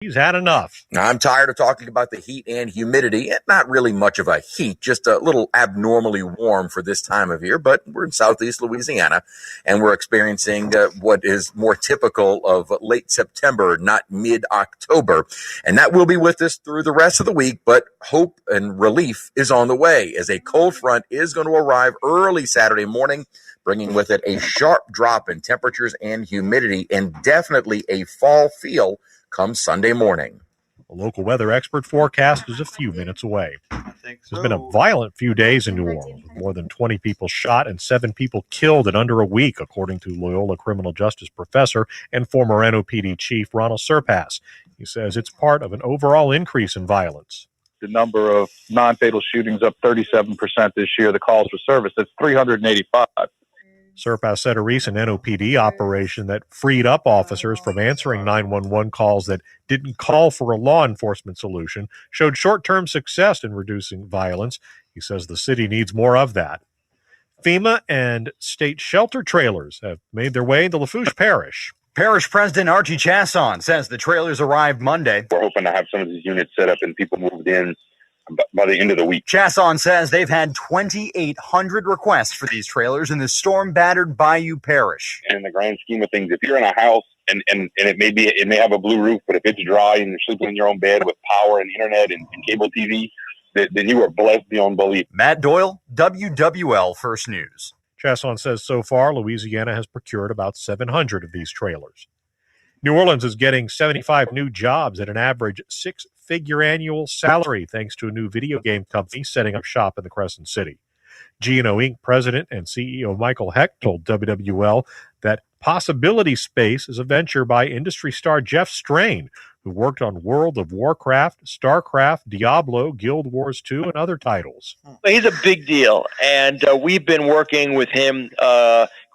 He's had enough. I'm tired of talking about the heat and humidity. Not really much of a heat, just a little abnormally warm for this time of year. But we're in southeast Louisiana, and we're experiencing what is more typical of late September, not mid-October. And that will be with us through the rest of the week. But hope and relief is on the way, as a cold front is going to arrive early Saturday morning, bringing with it a sharp drop in temperatures and humidity, and definitely a fall feel come Sunday morning. A local weather expert forecast is a few minutes away. There's been a violent few days in New Orleans, with more than 20 people shot and 7 people killed in under a week, according to Loyola criminal justice professor and former NOPD chief Ronald Surpass. He says it's part of an overall increase in violence. The number of non-fatal shootings up 37% this year. The calls for service, that's 385. Surpass said a recent NOPD operation that freed up officers from answering 911 calls that didn't call for a law enforcement solution showed short-term success in reducing violence. He says the city needs more of that. FEMA and state shelter trailers have made their way into Lafourche Parish. Parish President Archie Chasson says the trailers arrived Monday. We're hoping to have some of these units set up and people moved in by the end of the week. Chasson says they've had 2,800 requests for these trailers in the storm-battered Bayou Parish. And in the grand scheme of things, if you're in a house and it may have a blue roof, but if it's dry and you're sleeping in your own bed with power and internet and cable TV, then you are blessed beyond belief. Matt Doyle, WWL First News. Chasson says so far, Louisiana has procured about 700 of these trailers. New Orleans is getting 75 new jobs at an average 6-figure annual salary, thanks to a new video game company setting up shop in the Crescent City. G&O Inc. President and CEO Michael Heck told WWL that Possibility Space is a venture by industry star Jeff Strain, who worked on World of Warcraft, StarCraft, Diablo, Guild Wars 2, and other titles. He's a big deal, and we've been working with him,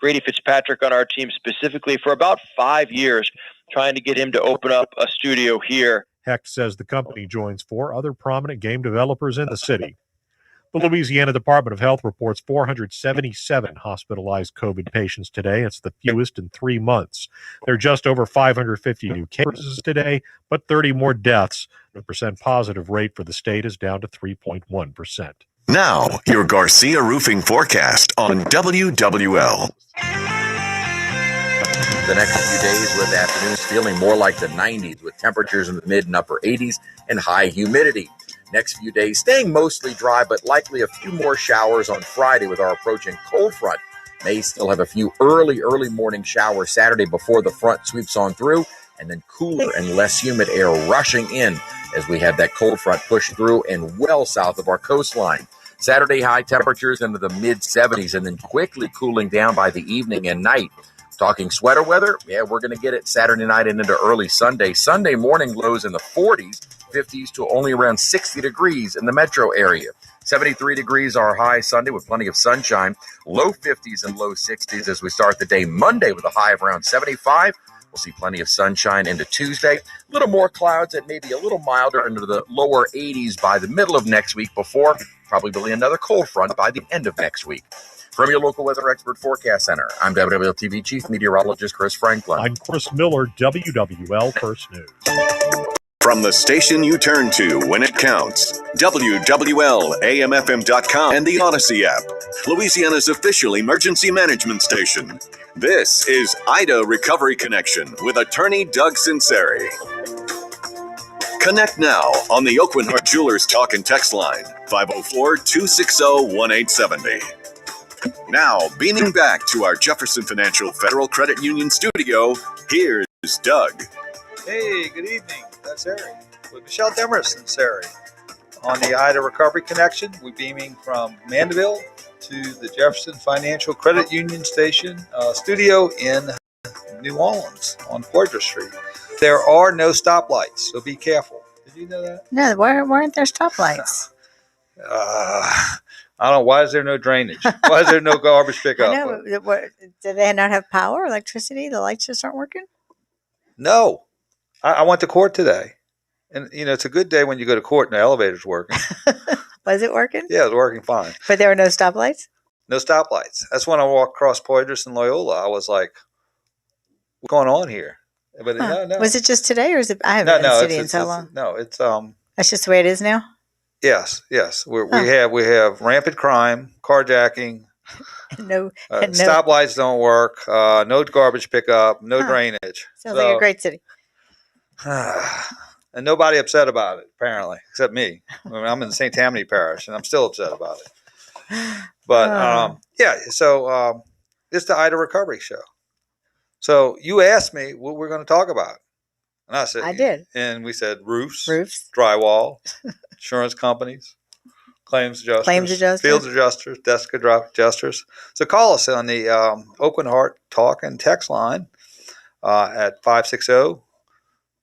Grady Fitzpatrick, on our team specifically for about 5 years, trying to get him to open up a studio here. Hecht says the company joins 4 other prominent game developers in the city. The Louisiana Department of Health reports 477 hospitalized COVID patients today. It's the fewest in 3 months. There are just over 550 new cases today, but 30 more deaths. The percent positive rate for the state is down to 3.1%. Now, your Garcia Roofing forecast on WWL. The next few days with afternoons feeling more like the 90s, with temperatures in the mid and upper 80s and high humidity. Next few days staying mostly dry, but likely a few more showers on Friday with our approaching cold front. May still have a few early morning showers Saturday before the front sweeps on through, and then cooler and less humid air rushing in as we have that cold front push through and well south of our coastline. Saturday high temperatures into the mid 70s and then quickly cooling down by the evening and night. Talking sweater weather, yeah, we're going to get it Saturday night and into early Sunday. Sunday morning lows in the 40s, 50s to only around 60 degrees in the metro area. 73 degrees our high Sunday with plenty of sunshine. Low 50s and low 60s as we start the day Monday with a high of around 75. We'll see plenty of sunshine into Tuesday. A little more clouds and maybe a little milder into the lower 80s by the middle of next week before probably another cold front by the end of next week. From your local weather expert forecast center, I'm WWL-TV Chief Meteorologist Chris Franklin. I'm Chris Miller, WWL First News. From the station you turn to when it counts, WWL-AMFM.com and the Odyssey app, Louisiana's official emergency management station. This is Ida Recovery Connection with attorney Doug Sunseri. Connect now on the Oakland Heart Jewelers Talk and Text line, 504-260-1870. Now, beaming back to our Jefferson Financial Federal Credit Union studio, here's Doug. Hey, good evening. That's Harry with Michelle Demerson, Sari. On the Ida Recovery Connection, we're beaming from Mandeville to the Jefferson Financial Credit Union Station studio in New Orleans on Poydras Street. There are no stoplights, so be careful. Did you know that? No, weren't there stoplights? I don't know. Why is there no drainage? Why is there no garbage pickup? I know. Do they not have power, electricity? The lights just aren't working? No. I went to court today. And, it's a good day when you go to court and the elevator's working. Was it working? Yeah, it was working fine. But there were no stoplights? No stoplights. That's when I walked across Poydras and Loyola. I was like, what's going on here? But Huh. no. Was it just today, or is it? I haven't No, been in the no, city in so long. no, it's That's just the way it is now. yes. Huh. We have rampant crime, carjacking, No, no. stoplights don't work, no garbage pickup, no Huh. drainage. Sounds like a great city. And nobody upset about it, apparently, except me. I mean, I'm in the St. Tammany Parish, and I'm still upset about it. But yeah, so it's the Ida Recovery Show. So you asked me what we're going to talk about, and I said, I did. And we said roofs, Roofs, drywall, insurance companies, claims adjusters, field adjusters, desk adjusters. So call us on the Open Heart Talk and Text line at 560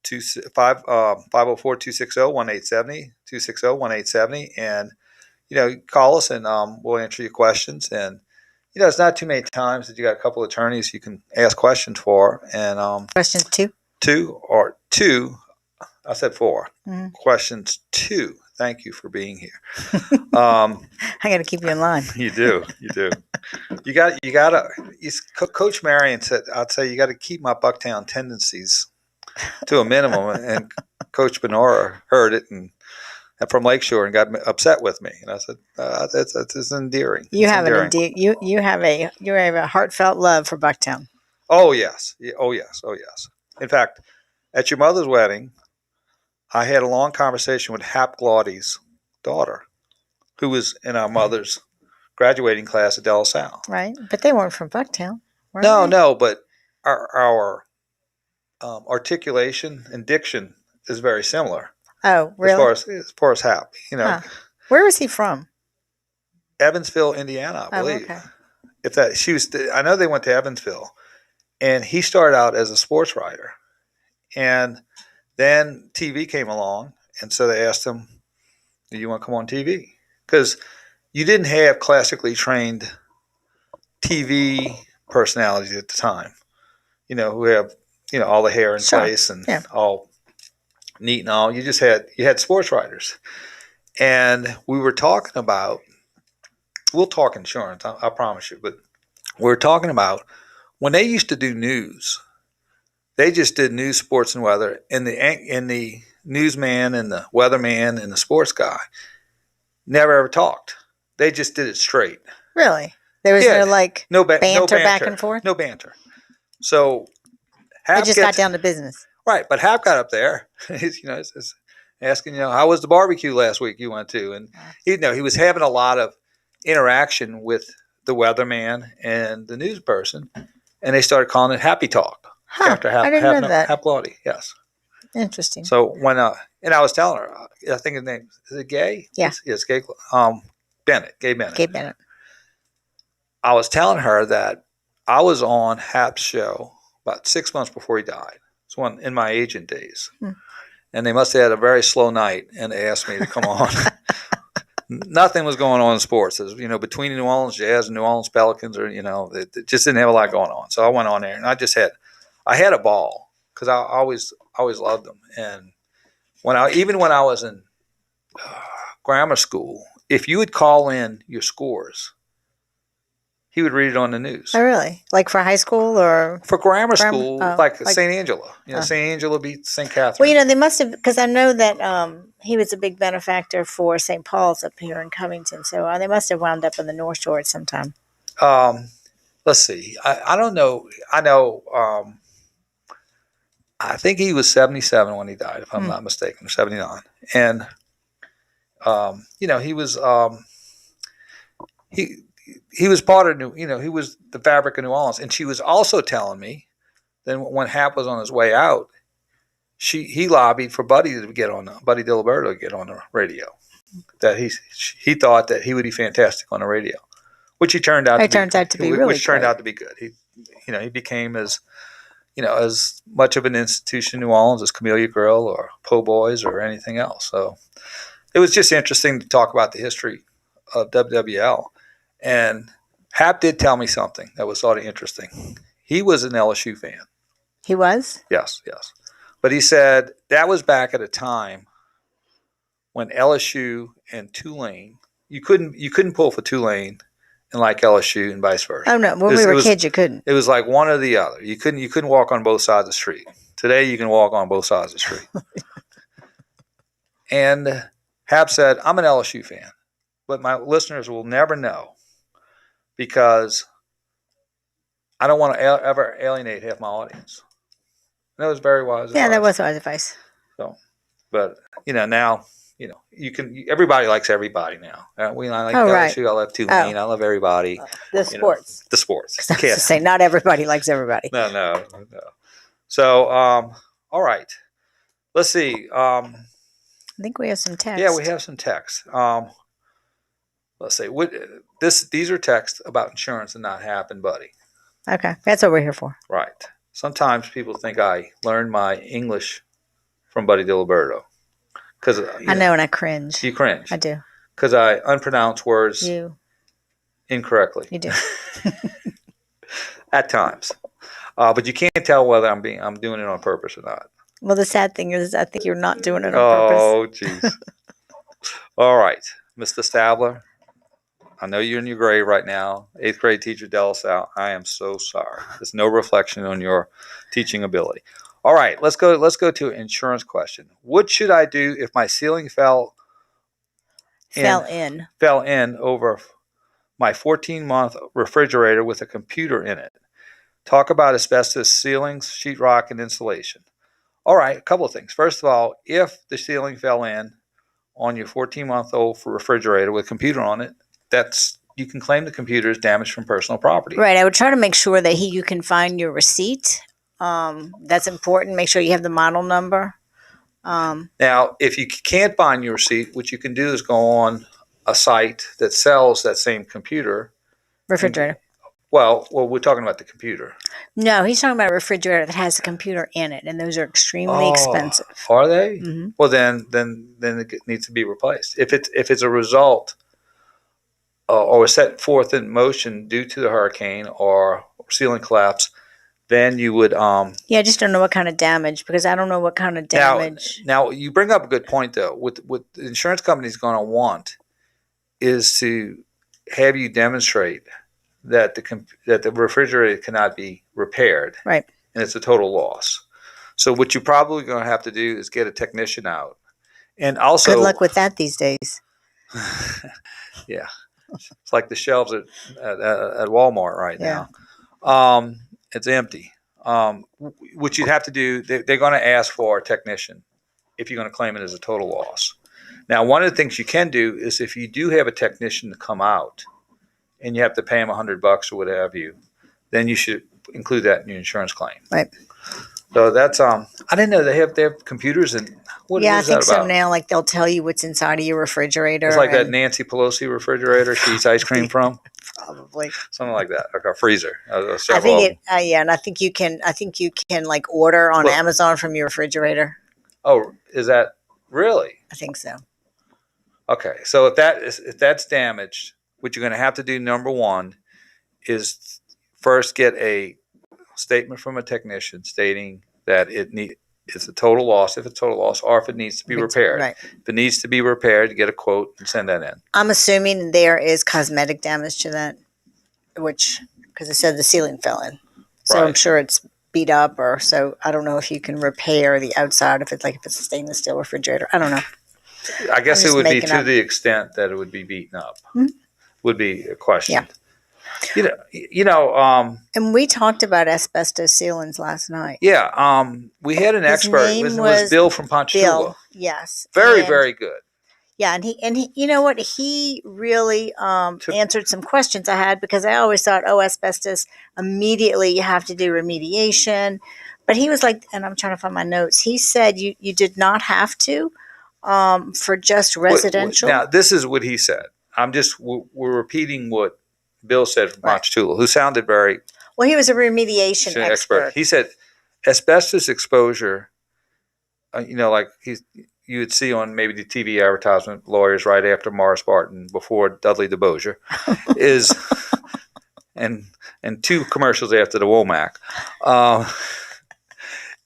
504-260-1870, 260-1870. And, call us and we'll answer your questions. And, it's not too many times that you got a couple of attorneys you can ask questions for. And questions two. I said 4. Mm-hmm. Questions 2. Thank you for being here. I got to keep you in line. You do. You got to. Coach Marion said, "I'd say you got to keep my Bucktown tendencies to a minimum." And Coach Benora heard it and from Lakeshore and got upset with me. And I said, "That's endearing." You have a heartfelt love for Bucktown. Oh yes. In fact, at your mother's wedding, I had a long conversation with Hap Glaudy's daughter, who was in our mother's graduating class at De La Salle. Right, but they weren't from Bucktown. No, but our articulation and diction is very similar. Oh, really? As far as Hap, Where was he from? Evansville, Indiana, I believe. Oh, okay. I know they went to Evansville, and he started out as a sports writer, and then TV came along, and so they asked him, "Do you want to come on TV?" Because you didn't have classically trained TV personalities at the time, who have, all the hair in place and all neat and all. You had sports writers. And we were talking about, we'll talk insurance, I promise you, but we're talking about when they used to do news, they just did news, sports, and weather. And the newsman and the weatherman and the sports guy never ever talked. They just did it straight. Really? There was no banter back and forth? No banter. So Hap got down to business. Right, but Hap got up there, he's asking, how was the barbecue last week you went to? And he was having a lot of interaction with the weatherman and the news person, and they started calling it Happy Talk after Hap. I didn't know that. Hap Glaudy, yes. Interesting. So when and I was telling her, I think his name is it Gay? Yeah. Yes, Gay. Gay Bennett. I was telling her that I was on Hap's show about 6 months before he died. It's one in my agent days. And they must have had a very slow night, and they asked me to come on. Nothing was going on in sports. It was, between the New Orleans Jazz and New Orleans Pelicans, or, they just didn't have a lot going on. So I went on there, and I had a ball because I always loved them. And when I was in grammar school, if you would call in your scores, he would read it on the news. Oh, really? Like for high school or? For grammar school, like St. Angela. St. Angela beat St. Catherine. Well, they must have, because I know that he was a big benefactor for St. Paul's up here in Covington. So they must have wound up on the North Shore at some time. Let's see. I don't know. I know. I think he was 77 when he died, if I'm not mistaken, or 79. And, he was he was part of he was the fabric of New Orleans. And she was also telling me that when Hap was on his way out, he lobbied for Buddy Diliberto to get on the radio. That he thought that he would be fantastic on the radio, which he turned out to be really which turned out to be good. He became as much of an institution in New Orleans as Camellia Grill or Po' Boys or anything else. So it was just interesting to talk about the history of WWL. And Hap did tell me something that was sort of interesting. He was an LSU fan. He was? Yes. But he said that was back at a time when LSU and Tulane, you couldn't pull for Tulane and like LSU and vice versa. Oh no, when we were kids, you couldn't. It was like one or the other. You couldn't walk on both sides of the street. Today, you can walk on both sides of the street. And Hap said, I'm an LSU fan, but my listeners will never know because I don't want to ever alienate half my audience. And that was very wise advice. Yeah, that was wise advice. So, but, now, everybody likes everybody now. I like LSU, I love Tulane, I love everybody. The sports. The sports. I was to say, not everybody likes everybody. No. So, all right. Let's see. I think we have some text. Yeah, we have some text. Let's see. These are texts about insurance and not Hap and Buddy. Okay, that's what we're here for. Right. Sometimes people think I learned my English from Buddy DiLiberto. I know, and I cringe. You cringe. I do. Because I unpronounce words incorrectly. You do. At times. But you can't tell whether I'm doing it on purpose or not. Well, the sad thing is, I think you're not doing it on purpose. Oh, jeez. All right, Mr. Stabler. I know you're in your grave right now. 8th grade teacher Delasal. I am so sorry. There's no reflection on your teaching ability. All right, let's go to an insurance question. What should I do if my ceiling fell in over my 14-month refrigerator with a computer in it? Talk about asbestos ceilings, sheetrock, and insulation. All right, a couple of things. First of all, if the ceiling fell in on your 14-month-old refrigerator with a computer on it, you can claim the computer as damage from personal property. Right. I would try to make sure that you can find your receipt. That's important. Make sure you have the model number. Now, if you can't find your receipt, what you can do is go on a site that sells that same computer. Refrigerator. Well, we're talking about the computer. No, he's talking about a refrigerator that has a computer in it, and those are extremely expensive. Are they? Mm-hmm. Well, then it needs to be replaced. If it's a result or was set forth in motion due to the hurricane or ceiling collapse, then you would. I just don't know what kind of damage, because I don't know what kind of damage. Now you bring up a good point though. What the insurance company is going to want is to have you demonstrate that the refrigerator cannot be repaired, right? And it's a total loss. So what you're probably going to have to do is get a technician out, and also good luck with that these days. Yeah, it's like the shelves at Walmart right now. It's empty. What you'd have to do, they're going to ask for a technician if you're going to claim it as a total loss. Now, one of the things you can do is if you do have a technician to come out, and you have to pay them $100 or what have you, then you should include that in your insurance claim. Right. So that's I didn't know they have computers and what is that about? Yeah, I think so now. Like they'll tell you what's inside of your refrigerator. It's like that Nancy Pelosi refrigerator she eats ice cream from. Probably something like that, like a freezer. I think and I think you can. I think you can like order on Amazon from your refrigerator. Oh, is that really? I think so. Okay, so if that's damaged, what you're going to have to do, number one, is first get a statement from a technician stating that it's a total loss, if it's a total loss, or if it needs to be repaired. Right. If it needs to be repaired, get a quote and send that in. I'm assuming there is cosmetic damage to that, because it said the ceiling fell in. So right. I'm sure it's beat up, or so I don't know if you can repair the outside if it's a stainless steel refrigerator. I don't know. I guess it would be to the extent that it would be beaten up. Mm-hmm. Would be a question. Yeah. And we talked about asbestos ceilings last night. Yeah. We had an expert. It was Bill from Ponchatoula. Bill, yes. Very good. Yeah, and he, you know what? He really answered some questions I had, because I always thought, asbestos, immediately you have to do remediation. But he was like, and I'm trying to find my notes. He said you did not have to for just residential. Now, this is what he said. We're repeating what Bill said from Ponchatoula, who sounded very well. He was a remediation expert. He said asbestos exposure, like you would see on maybe the TV advertisement, lawyers right after Morris Barton, before Dudley DeBosier, is and 2 commercials after the Womack,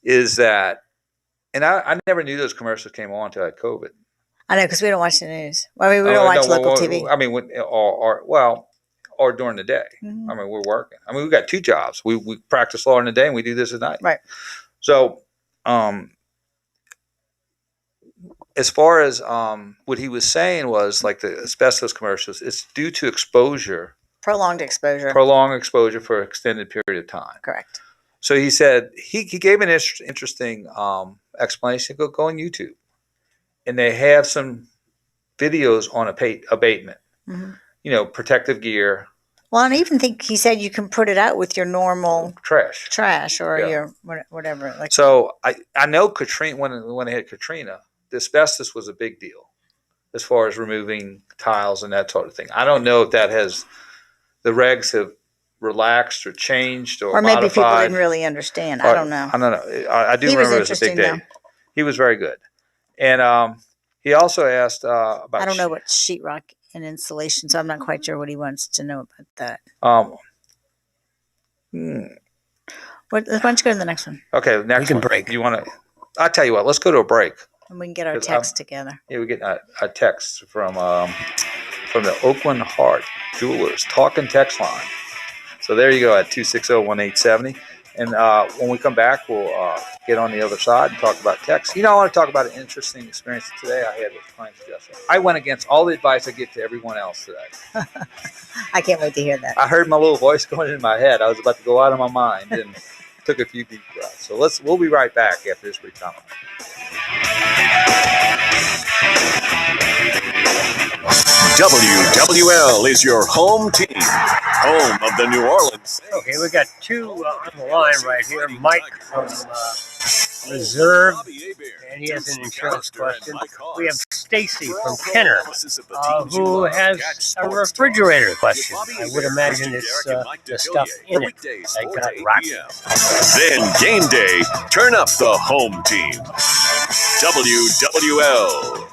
is that, and I never knew those commercials came on until I had COVID. I know, because we don't watch the news. I mean, we don't watch local TV. I mean, or during the day. Mhm. I mean, we're working. I mean, we've got two jobs. We practice law in the day and we do this at night. Right. So, as far as what he was saying was like the asbestos commercials, it's due to exposure, Prolonged exposure. prolonged exposure for an extended period of time. Correct. So he said he gave an interesting explanation. Go on YouTube, and they have some videos on abatement. Mm-hmm. You know, protective gear. Well, and I even think he said you can put it out with your normal trash or Yeah. your whatever. Like, So I know Katrina, when it hit Katrina, the asbestos was a big deal as far as removing tiles and that sort of thing. I don't know if the regs have relaxed or changed or maybe modified. people didn't really understand. I don't know. I don't know. I do He was remember it was a big day. interesting, He was very good. And he also asked about. I don't know what sheetrock and insulation, so I'm not quite sure what he wants to know about that. Why don't you go to the next one? Okay, next We can one. break. You want to? I'll tell you what. Let's go to a break. And we can get our 'Cause text together. Yeah, we get a text from the Oakland Heart Jewelers talking text line. So there you go at 260-1870. And when we come back, we'll get on the other side and talk about text. You know, I want to talk about an interesting experience today I had with clients yesterday. I went against all the advice I give to everyone else today. I can't wait to hear that. I heard my little voice going in my head. I was about to go out of my mind and took a few deep breaths. So we'll be right back after this brief comment. WWL is your home team, home of the New Orleans. Okay, we got two on the line right here. Mike from Reserve, and he has an insurance question. We have Stacy from Kenner, who has a refrigerator question. I would imagine it's the stuff in it that got rotten. Then game day, turn up the home team. WWL.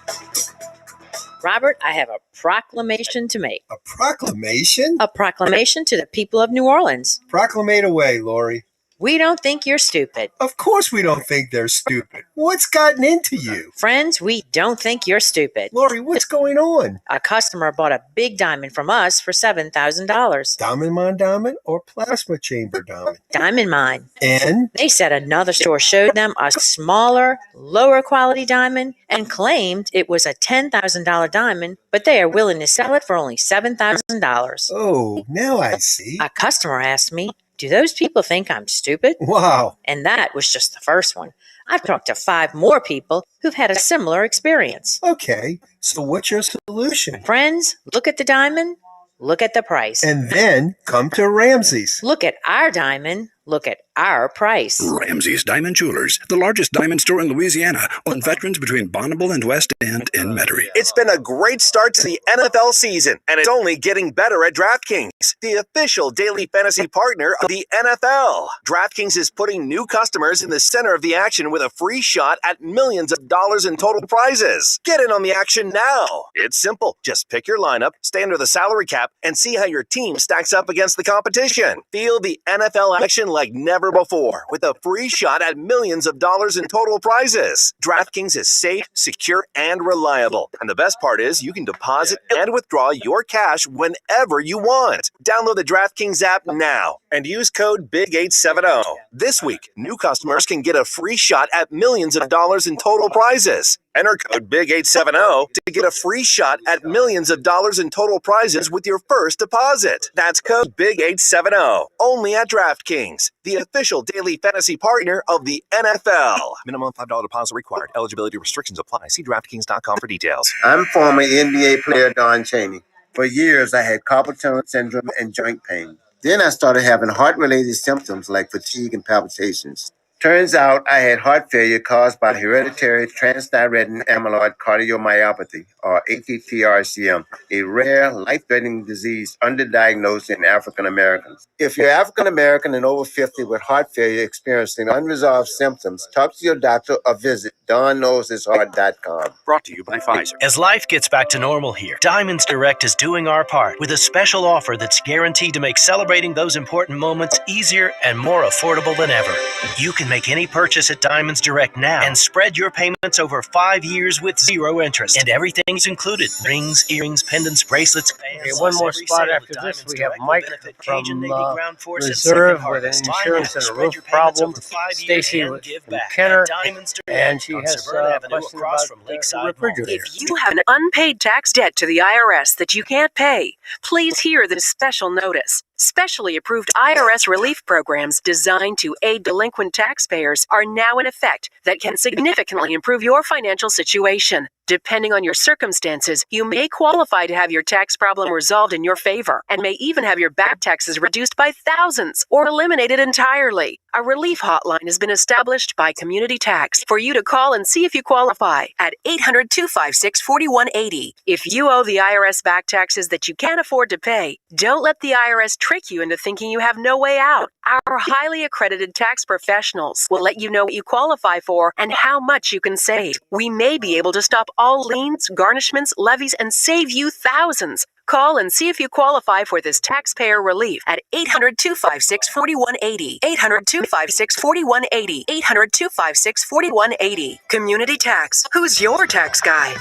Robert, I have a proclamation to make. A proclamation? A proclamation to the people of New Orleans. Proclamate away, Lori. We don't think you're stupid. Of course we don't think they're stupid. What's gotten into you? Friends, we don't think you're stupid. Lori, what's going on? A customer bought a big diamond from us for $7,000. Diamond mine diamond or plasma chamber diamond? Diamond mine. And? They said another store showed them a smaller, lower quality diamond and claimed it was a $10,000 diamond, but they are willing to sell it for only $7,000. Oh, now I see. A customer asked me, do those people think I'm stupid? Wow. And that was just the first one. I've talked to 5 more people who've had a similar experience. Okay, so what's your solution? Friends, look at the diamond, look at the price. And then come to Ramsey's. Look at our diamond, look at our price. Ramsey's Diamond Jewelers, the largest diamond store in Louisiana, on Veterans between Bonneville and West End in Metairie. It's been a great start to the NFL season, and it's only getting better at DraftKings, the official daily fantasy partner of the NFL. DraftKings is putting new customers in the center of the action with a free shot at millions of dollars in total prizes. Get in on the action now. It's simple. Just pick your lineup, stay under the salary cap, and see how your team stacks up against the competition. Feel the NFL action like never before with a free shot at millions of dollars in total prizes. DraftKings is safe, secure, and reliable. And the best part is you can deposit and withdraw your cash whenever you want. Download the DraftKings app now and use code BIG870. This week, new customers can get a free shot at millions of dollars in total prizes. Enter code BIG870 to get a free shot at millions of dollars in total prizes with your first deposit. That's code BIG870. Only at DraftKings, the official daily fantasy partner of the NFL. Minimum $5 deposit required. Eligibility restrictions apply. See DraftKings.com for details. I'm former NBA player Don Chaney. For years, I had carpal tunnel syndrome and joint pain. Then I started having heart-related symptoms like fatigue and palpitations. Turns out I had heart failure caused by hereditary transthyretin amyloid cardiomyopathy, or ATTR-CM, a rare, life-threatening disease underdiagnosed in African Americans. If you're African American and over 50 with heart failure experiencing unresolved symptoms, talk to your doctor or visit DonKnowsHisHeart.com. Brought to you by Pfizer. As life gets back to normal here, Diamonds Direct is doing our part with a special offer that's guaranteed to make celebrating those important moments easier and more affordable than ever. You can Make any purchase at Diamonds Direct now and spread your payments over 5 years with 0 interest. And everything's included. Rings, earrings, pendants, bracelets, bands. Okay, one more Every spot sale after with this. Diamonds We have Direct will Mike benefit from Cajun Navy Ground Force and Reserve Second with an Harvest. insurance and a Spread roof your payments problem. over 5 years Stacy and with give from back Kenner, at Diamonds Direct and she on has Severn a Avenue question across about from her Lakeside Mall. refrigerator. If you have an unpaid tax debt to the IRS that you can't pay, please hear this special notice. Specially approved IRS relief programs designed to aid delinquent taxpayers are now in effect that can significantly improve your financial situation. Depending on your circumstances, you may qualify to have your tax problem resolved in your favor and may even have your back taxes reduced by thousands or eliminated entirely. A relief hotline has been established by Community Tax for you to call and see if you qualify at 800-256-4180. If you owe the IRS back taxes that you can't afford to pay, don't let the IRS trick you into thinking you have no way out. Our highly accredited tax professionals will let you know what you qualify for and how much you can save. We may be able to stop all liens, garnishments, levies, and save you thousands. Call and see if you qualify for this taxpayer relief at 800-256-4180. 800-256-4180. 800-256-4180. Community Tax. Who's your tax guy?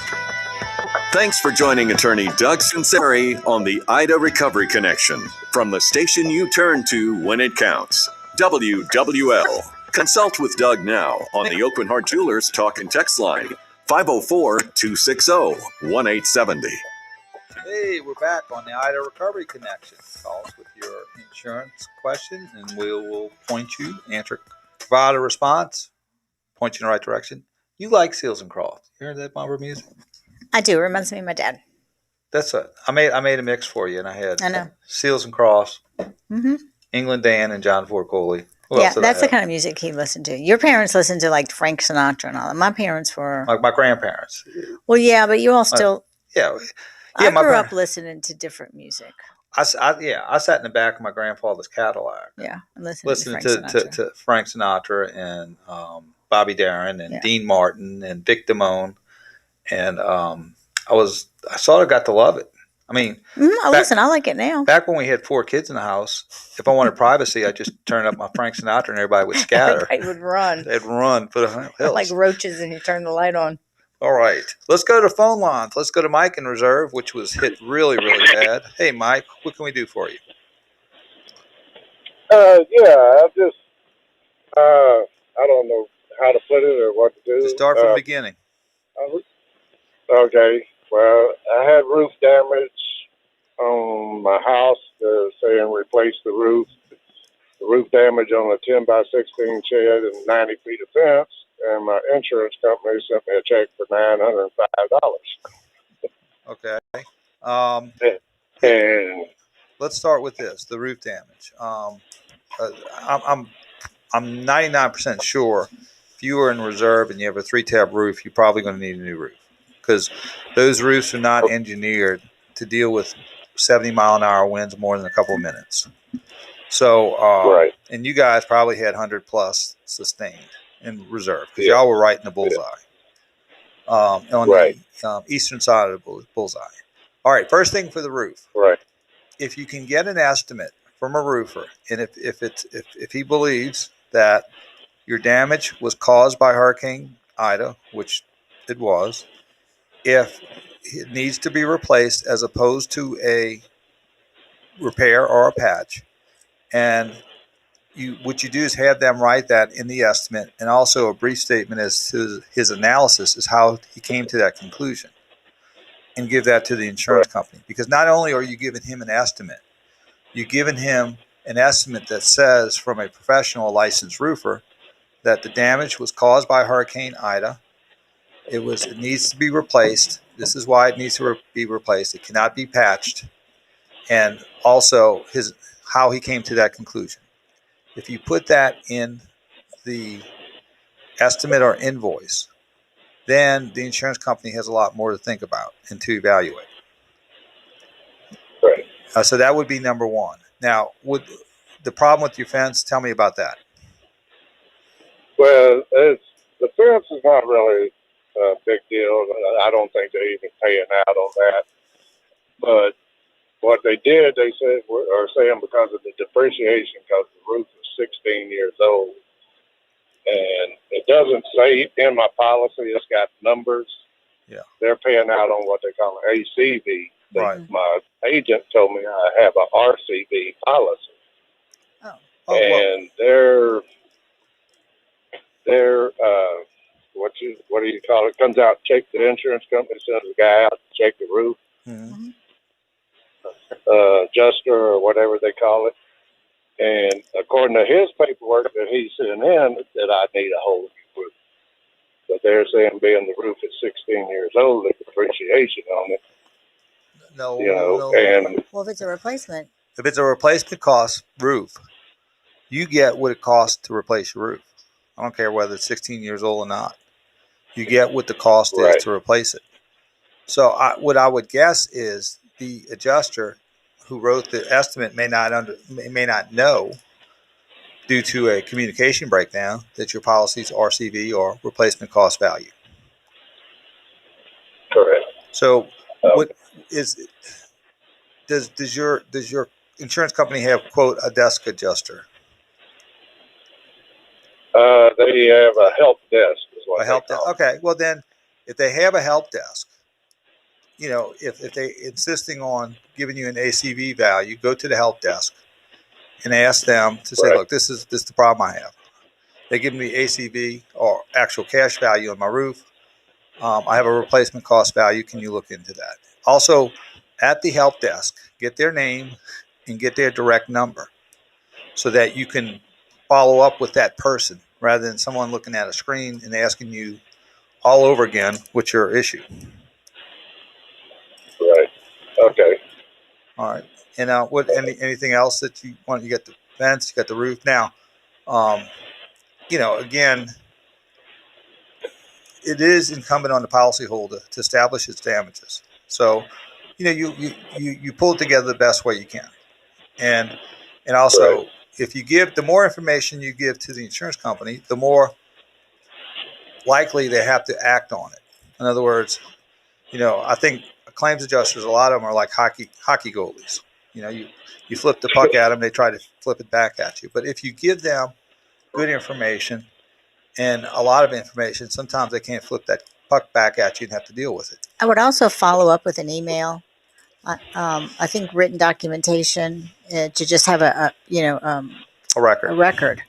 Thanks for joining attorney Doug Sunseri on the Ida Recovery Connection. From the station you turn to when it counts. WWL. Consult with Doug now on the Oakland Heart Jewelers Talk and Text line. 504-260-1870. Hey, we're back on the Ida Recovery Connection. Call us with your insurance question, and we will point you, provide a response, point you in the right direction. You like Seals and Crofts. You heard that bumper music? I do. It reminds me of my dad. That's it. I made a mix for you, and I had I know. Seals and Crofts, Mm-hmm. England Dan, and John Ford Coley. Yeah, that's the kind of music he listened to. Your parents listened to like Frank Sinatra and all that. My parents were my grandparents. Well, yeah, but you all still. Yeah, I grew up listening to different music. I sat in the back of my grandfather's Cadillac. Yeah, and listening to Frank Sinatra and Bobby Darin and Dean Martin and Dick Damone, and I sort of got to love it. I mean, listen, I like it now. Back when we had 4 kids in the house, if I wanted privacy, I just turned up my Frank Sinatra and everybody would scatter. Everybody would run. They'd run for the hills. Like roaches, and you turn the light on. All right. Let's go to phone lines. Let's go to Mike in Reserve, which was hit really, really bad. Hey, Mike, what can we do for you? I just, I don't know how to put it or what to do. Just start from the beginning. Okay. Well, I had roof damage on my house. They're saying replace the roof. The roof damage on a 10 by 16 shed and 90 feet of fence. And my insurance company sent me a check for $905. Okay. And let's start with this: the roof damage. I'm 99% sure if you are in reserve and you have a 3-tab roof, you're probably going to need a new roof because those roofs are not engineered to deal with 70-mile-an-hour winds more than a couple of minutes. So, and you guys probably had 100 plus sustained in reserve because y'all were right in the bullseye on the eastern side of the bullseye. All right, first thing for the roof. Right. If you can get an estimate from a roofer, and if he believes that your damage was caused by Hurricane Ida, which it was, if it needs to be replaced as opposed to a repair or a patch, and what you do is have them write that in the estimate, and also a brief statement as to his analysis is how he came to that conclusion, and give that to the insurance company. Because not only are you giving him an estimate, you're giving him an estimate that says from a professional licensed roofer that the damage was caused by Hurricane Ida. It needs to be replaced. This is why it needs to be replaced. It cannot be patched. And also how he came to that conclusion. If you put that in the estimate or invoice, then the insurance company has a lot more to think about and to evaluate. Right. So that would be number one. Now, with the problem with your fence, tell me about that. Well, the fence is not really a big deal. I don't think they're even paying out on that. But what they did, they said, are saying because of the depreciation, because the roof is 16 years old, and it doesn't say in my policy. It's got numbers. Yeah. They're paying out on what they call an ACV. Right. My agent told me I have a RCV policy. Oh, And they're what do you call it? Comes out, check the insurance company, sends a guy out to check the roof, adjuster or whatever they call it. And according to his paperwork that he sent in, that I need a whole new roof. But they're saying being the roof is 16 years old, there's depreciation on it. No, and Well, if it's a replacement, if it's a replacement cost roof, you get what it costs to replace your roof. I don't care whether it's 16 years old or not. You get what the cost is to replace it. So what I would guess is the adjuster who wrote the estimate may not know, due to a communication breakdown, that your policy's RCV or replacement cost value. Correct. So what is does your insurance company have, quote, a desk adjuster? They have a help desk is what A help desk. Okay. Well, then if they have a help desk, if they insisting on giving you an ACV value, go to the help desk and ask them to say, look, this is the problem I have. They give me ACV or actual cash value on my roof. I have a replacement cost value. Can you look into that? Also, at the help desk, get their name and get their direct number so that you can follow up with that person rather than someone looking at a screen and asking you all over again what's your issue. Right. Okay. All right. And anything else that you want? You got the fence, you got the roof. Now, again, it is incumbent on the policyholder to establish its damages. So, you pull it together the best way you can, and also if you give, the more information you give to the insurance company, the more likely they have to act on it. In other words, I think claims adjusters, a lot of them are like hockey goalies. You flip the puck at them, they try to flip it back at you. But if you give them good information and a lot of information, sometimes they can't flip that puck back at you and have to deal with it. I would also follow up with an email. I think written documentation to just have a record. A record.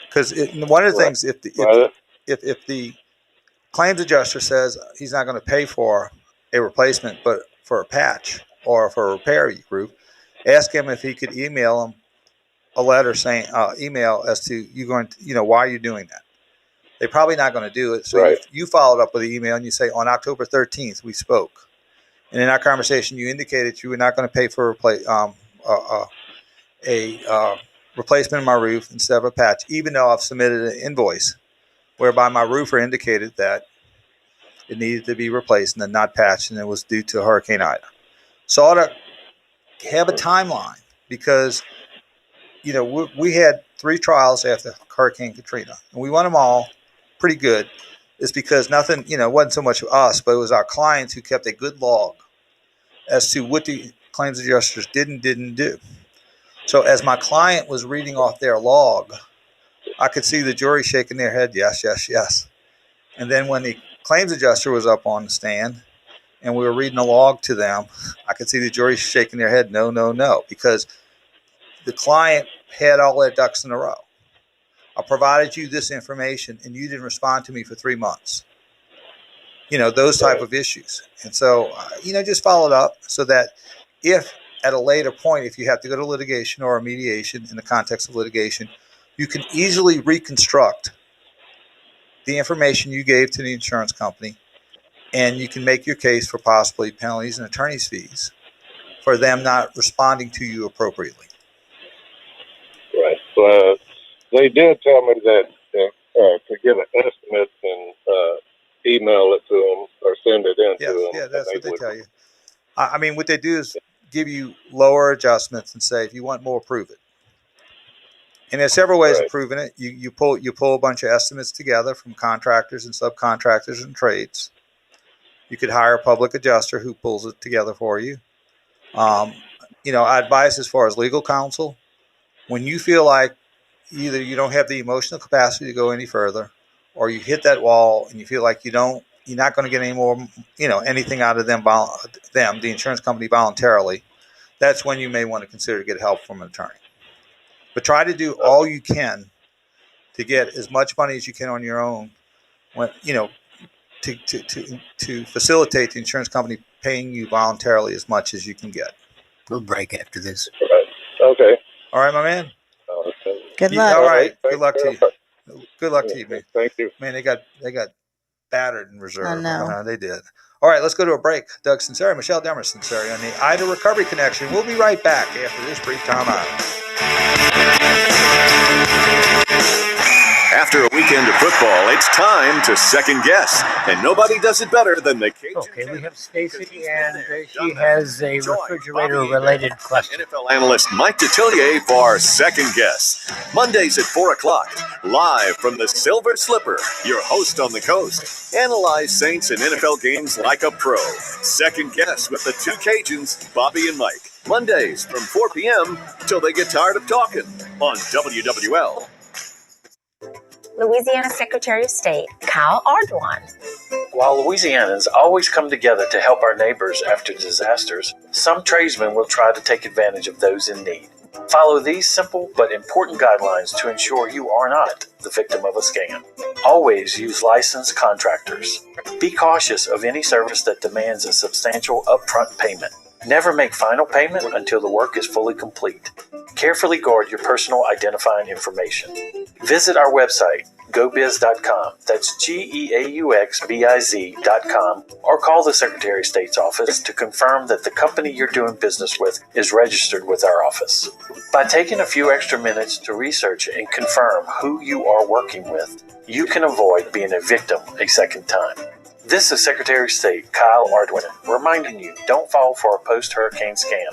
Because one of the things, if the claims adjuster says he's not going to pay for a replacement, but for a patch or for a repair roof, ask him if he could email him a letter saying, email as to why are you doing that? They're probably not going to do it. So you followed up with an email and you say, on October 13th, we spoke. And in our conversation, you indicated you were not going to pay for a replacement of my roof instead of a patch, even though I've submitted an invoice whereby my roofer indicated that it needed to be replaced and then not patched, and it was due to Hurricane Ida. So I ought to have a timeline because, we had 3 trials after Hurricane Katrina, and we won them all pretty good. It's because nothing, wasn't so much us, but it was our clients who kept a good log as to what the claims adjusters did and didn't do. So as my client was reading off their log, I could see the jury shaking their head, yes, yes, yes. And then when the claims adjuster was up on the stand and we were reading a log to them, I could see the jury shaking their head, no, no, no, because the client had all their ducks in a row. I provided you this information and you didn't respond to me for 3 months. Those type of issues. And so, just follow it up so that if at a later point, if you have to go to litigation or a mediation in the context of litigation, you can easily reconstruct the information you gave to the insurance company, and you can make your case for possibly penalties and attorney's fees for them not responding to you appropriately. Right. They did tell me that to get an estimate and email it to them or send it in to them. Yeah, that's what they tell you. I mean, what they do is give you lower adjustments and say, if you want more, prove it. And there's several ways of proving it. You pull a bunch of estimates together from contractors and subcontractors and trades. You could hire a public adjuster who pulls it together for you. I advise, as far as legal counsel, when you feel like either you don't have the emotional capacity to go any further, or you hit that wall and you feel like you're not going to get any more, anything out of them, the insurance company voluntarily. That's when you may want to consider to get help from an attorney. But try to do all you can to get as much money as you can on your own, to facilitate the insurance company paying you voluntarily as much as you can get. We'll break after this. Okay. All right, my man. Good luck. All right. Good luck to you. Good luck to you, man. Thank you. Man, they got battered in reserve. I know. They did. All right, let's go to a break. Doug Sunseri, Michelle Demers Sunseri on the Ida Recovery Connection. We'll be right back after this brief time out. After a weekend of football, it's time to second guess, and nobody does it better than the Cajun. Okay, we have Stacy, and she has a refrigerator-related question. NFL analyst Mike Detillier for Second Guess. Mondays at 4 o'clock, live from the Silver Slipper, your host on the coast. Analyze Saints and NFL games like a pro. Second Guess with the two Cajuns, Bobby and Mike. Mondays from 4 p.m. till they get tired of talking on WWL. Louisiana Secretary of State Kyle Ardoin. While Louisianans always come together to help our neighbors after disasters, some tradesmen will try to take advantage of those in need. Follow these simple but important guidelines to ensure you are not the victim of a scam. Always use licensed contractors. Be cautious of any service that demands a substantial upfront payment. Never make final payment until the work is fully complete. Carefully guard your personal identifying information. Visit our website, gobiz.com, that's GEAUXBIZ.com, or call the Secretary of State's office to confirm that the company you're doing business with is registered with our office. By taking a few extra minutes to research and confirm who you are working with, you can avoid being a victim a second time. This is Secretary of State Kyle Ardoin reminding you, don't fall for a post-hurricane scam.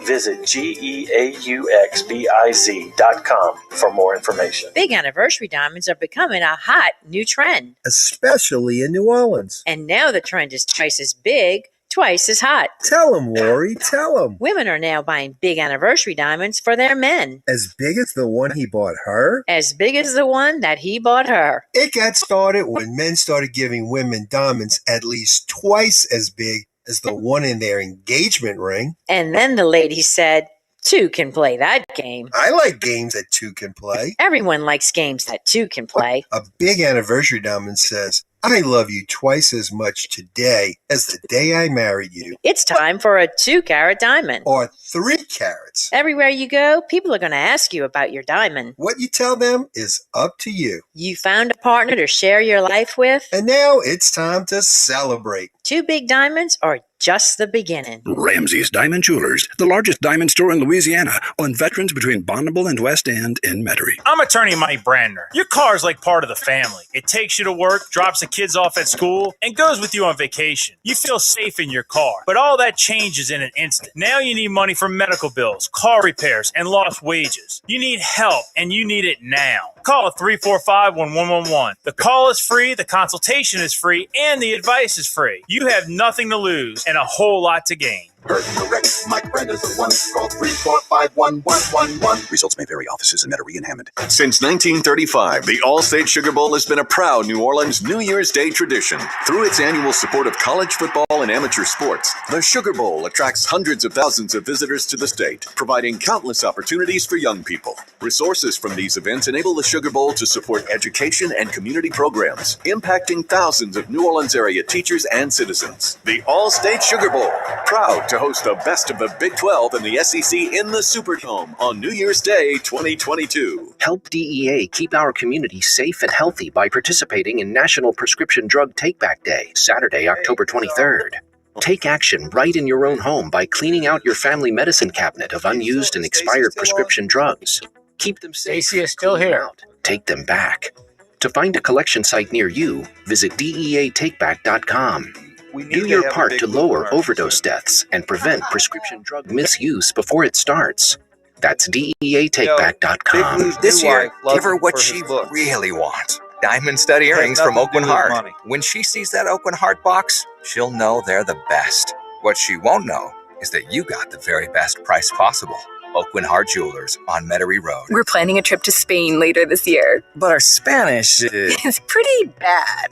Visit GEAUXBIZ.com for more information. Big anniversary diamonds are becoming a hot new trend. Especially in New Orleans. And now the trend is twice as big, twice as hot. Tell them, Lori, tell them. Women are now buying big anniversary diamonds for their men. As big as the one he bought her? As big as the one that he bought her. It got started when men started giving women diamonds at least twice as big as the one in their engagement ring. And then the lady said, two can play that game. I like games that two can play. Everyone likes games that two can play. A big anniversary diamond says, I love you twice as much today as the day I married you. It's time for a 2-carat diamond. Or 3 carats. Everywhere you go, people are going to ask you about your diamond. What you tell them is up to you. You found a partner to share your life with. And now it's time to celebrate. 2 big diamonds are just the beginning. Ramsey's Diamond Jewelers, the largest diamond store in Louisiana, on Veterans between Bonneville and West End in Metairie. I'm attorney Mike Brandner. Your car is like part of the family. It takes you to work, drops the kids off at school, and goes with you on vacation. You feel safe in your car, but all that changes in an instant. Now you need money for medical bills, car repairs, and lost wages. You need help, and you need it now. Call 345-1111. The call is free, the consultation is free, and the advice is free. You have nothing to lose and a whole lot to gain. Heard correct. Mike Brander's the one. Call 345-1111. Results may vary. Offices in Metairie and Hammond. Since 1935, the All-State Sugar Bowl has been a proud New Orleans New Year's Day tradition. Through its annual support of college football and amateur sports, the Sugar Bowl attracts hundreds of thousands of visitors to the state, providing countless opportunities for young people. Resources from these events enable the Sugar Bowl to support education and community programs, impacting thousands of New Orleans area teachers and citizens. The All-State Sugar Bowl, proud to host the best of the Big 12 and the SEC in the Superdome on New Year's Day 2022. Help DEA keep our community safe and healthy by participating in National Prescription Drug Take-Back Day, Saturday, October 23rd. Take action right in your own home by cleaning out your family medicine cabinet of unused and expired prescription drugs. Keep them safe. Stacy is still here. Take them back. To find a collection site near you, visit DEATakeback.com. Do your part to lower overdose deaths and prevent prescription drug misuse before it starts. That's DEATakeback.com. This year, give her what she really wants. Diamond stud earrings from Oakland Heart. When she sees that Oakland Heart box, she'll know they're the best. What she won't know is that you got the very best price possible. Oakland Heart Jewelers on Metairie Road. We're planning a trip to Spain later this year. But our Spanish is... It's pretty bad.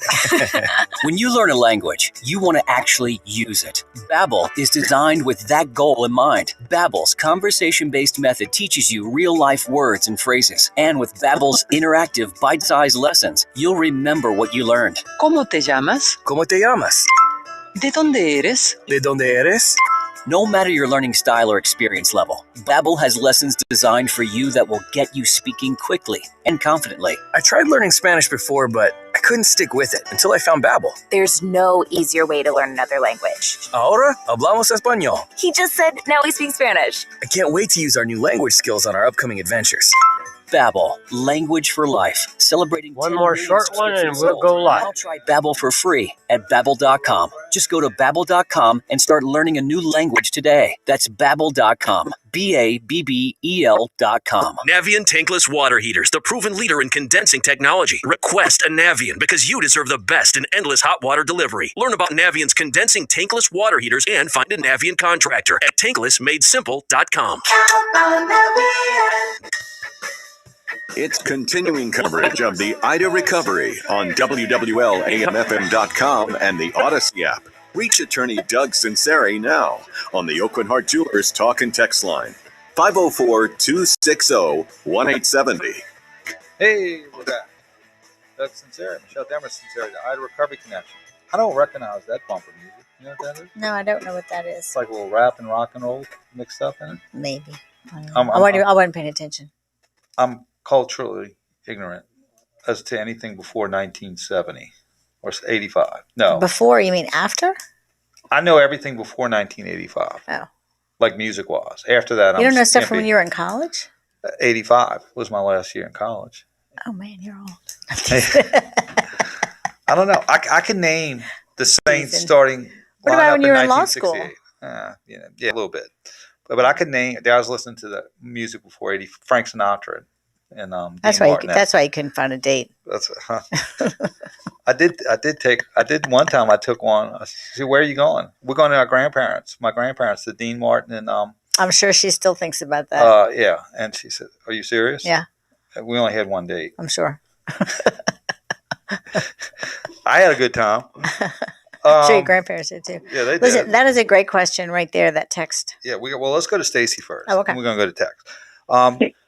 When you learn a language, you want to actually use it. Babbel is designed with that goal in mind. Babbel's conversation-based method teaches you real-life words and phrases. And with Babbel's interactive, bite-sized lessons, you'll remember what you learned. ¿Cómo te llamas? ¿Cómo te llamas? ¿De dónde eres? ¿De dónde eres? No matter your learning style or experience level, Babbel has lessons designed for you that will get you speaking quickly and confidently. I tried learning Spanish before, but I couldn't stick with it until I found Babbel. There's no easier way to learn another language. Ahora hablamos español. He just said, now we speak Spanish. I can't wait to use our new language skills on our upcoming adventures. Babbel, language for life. Celebrating one more short one and we'll go live. I'll try Babbel for free at Babbel.com. Just go to Babbel.com and start learning a new language today. That's Babbel.com. Babbel.com. Navien tankless water heaters, the proven leader in condensing technology. Request a Navien because you deserve the best in endless hot water delivery. Learn about Navien's condensing tankless water heaters and find a Navien contractor at tanklessmadesimple.com. It's continuing coverage of the Ida recovery on WWL-AMFM.com and the Odyssey app. Reach attorney Doug Sunseri now on the Oakland Heart Jewelers Talk and Text line, 504-260-1870. Hey, we're back. Doug Sunseri, Michelle Demers Sunseri, the Ida Recovery Connection. I don't recognize that bumper music. You know what that is? No, I don't know what that is. It's like a little rap and rock and roll mixed up in it. Maybe. I wasn't paying attention. I'm culturally ignorant as to anything before 1970 or 85. No. Before, you mean after? I know everything before 1985. Oh. Like music was. After that, you don't know stuff from when you were in college? 85 was my last year in college. Oh, man, you're old. I don't know. I can name the Saints starting. What about when you were in law school? Yeah, a little bit. But I could name. I was listening to the music before 80. Frank Sinatra and that's why you couldn't find a date. That's I did one time. I took one. I said, "Where are you going?" We're going to our grandparents. My grandparents, the Dean Martin and I'm sure she still thinks about that. Yeah, and she said, "Are you serious?" Yeah. We only had one date. I'm sure. I had a good time. I'm sure your grandparents did too. Yeah, they Listen, did. that is a great question right there. That text. Yeah, let's go to Stacy first. Oh, okay. We're going to go to text.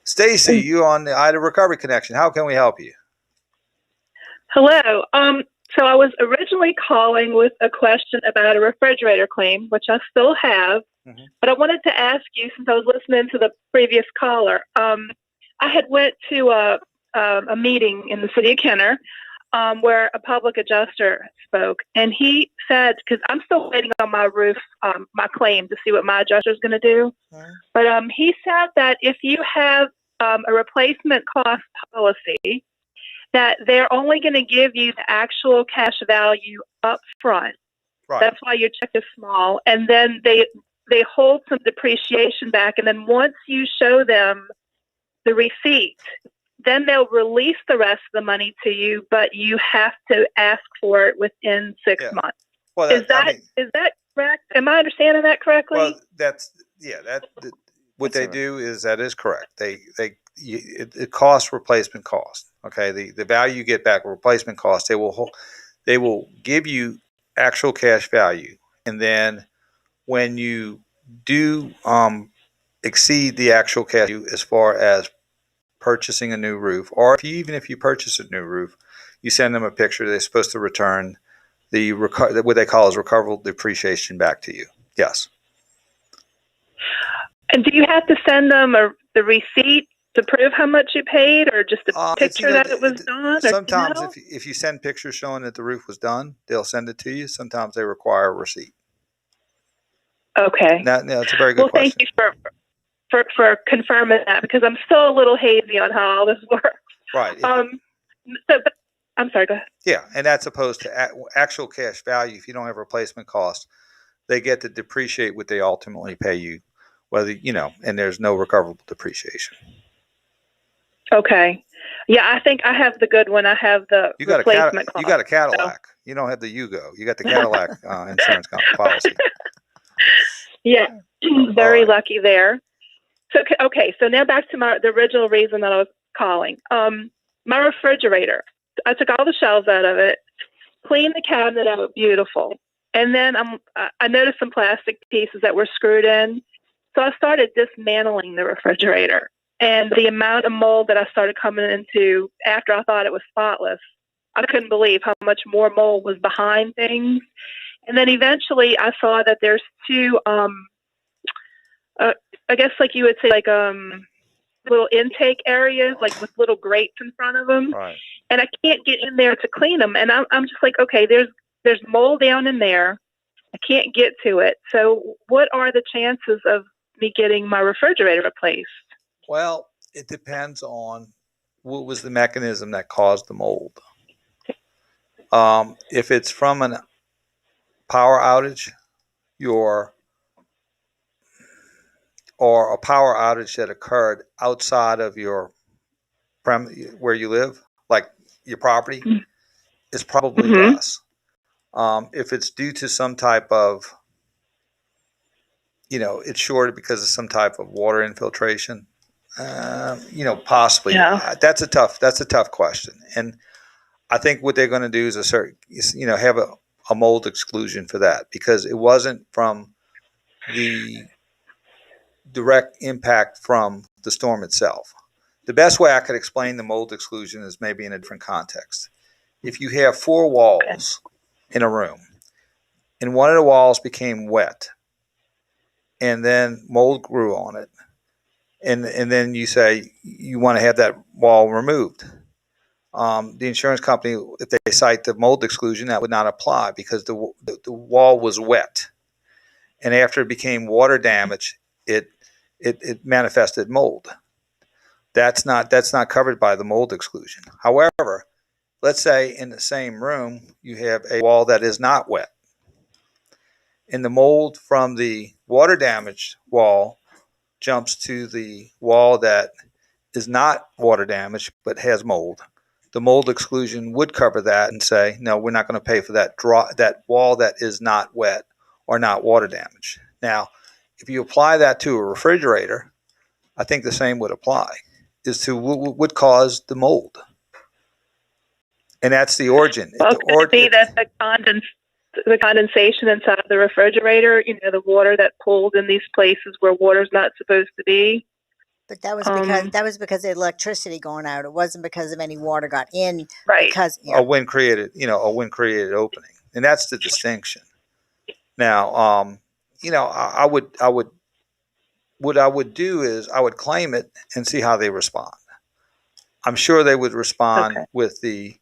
Stacy, you on the Ida Recovery Connection. How can we help you? Hello. So I was originally calling with a question about a refrigerator claim, which I still have. Mm-hmm. But I wanted to ask you, since I was listening to the previous caller, I had went to a meeting in the city of Kenner where a public adjuster spoke, and he said, because I'm still waiting on my roof, my claim to see what my adjuster is going to do. Mm-hmm. But he said that if you have a replacement cost policy, that they're only going to give you the actual cash value up front. Right. That's why your check is small. And then they hold some depreciation back. And then once you show them the receipt, then they'll release the rest of the money to you, but you have to ask for it within 6 months. Well, is that correct? Am I understanding that correctly? Well, what they do is that is correct. It costs replacement cost. Okay, the value you get back replacement cost. They will give you actual cash value, and then when you do exceed the actual cash value as far as purchasing a new roof, or even if you purchase a new roof, you send them a picture. They're supposed to return what they call as recoverable depreciation back to you. Yes. And do you have to send them the receipt to prove how much you paid, or just a picture that it was done? Sometimes if you send pictures showing that the roof was done, they'll send it to you. Sometimes they require a receipt. Okay. No, it's a very good question. Thank you for confirming that, because I'm still a little hazy on how all this works. Right. But I'm sorry, go ahead. Yeah, and that's opposed to actual cash value. If you don't have replacement costs, they get to depreciate what they ultimately pay you, and there's no recoverable depreciation. Okay. Yeah, I think I have the good one. I have the replacement cost. You got a Cadillac. So. You don't have the Yugo. You got the Cadillac insurance policy. Yeah, very lucky there. So now back to the original reason that I was calling. My refrigerator. I took all the shelves out of it, cleaned the cabinet out, beautiful. And then I noticed some plastic pieces that were screwed in. So I started dismantling the refrigerator. And the amount of mold that I started coming into after I thought it was spotless, I couldn't believe how much more mold was behind things. And then eventually I saw that there's two, I guess like you would say, like little intake areas, like with little grates in front of them. Right. And I can't get in there to clean them. And I'm just like, okay, there's mold down in there. I can't get to it. So what are the chances of me getting my refrigerator replaced? Well, it depends on what was the mechanism that caused the mold. If it's from a power outage, or a power outage that occurred outside of your where you live, like your property, is probably less. If it's due to some type of, it's shorted because of some type of water infiltration, possibly. Yeah. That's a tough question. And I think what they're going to do is have a mold exclusion for that, because it wasn't from the direct impact from the storm itself. The best way I could explain the mold exclusion is maybe in a different context. If you have 4 walls in a room, and one of the walls became wet, and then mold grew on it, and then you say you want to have that wall removed, the insurance company, if they cite the mold exclusion, that would not apply, because the wall was wet, and after it became water damage, it manifested mold. That's not covered by the mold exclusion. However, let's say in the same room you have a wall that is not wet, and the mold from the water damaged wall jumps to the wall that is not water damaged but has mold. The mold exclusion would cover that and say, no, we're not going to pay for that wall that is not wet or not water damaged. Now, if you apply that to a refrigerator, I think the same would apply, is to what would cause the mold. And that's the origin. Well, could it be that the condensation inside the refrigerator, the water that pools in these places where water's not supposed to be? But that was because of electricity going out. It wasn't because of any water got in. Right. Because a wind created opening, and that's the distinction. Now, I would do is I would claim it and see how they respond. I'm sure they would respond with the,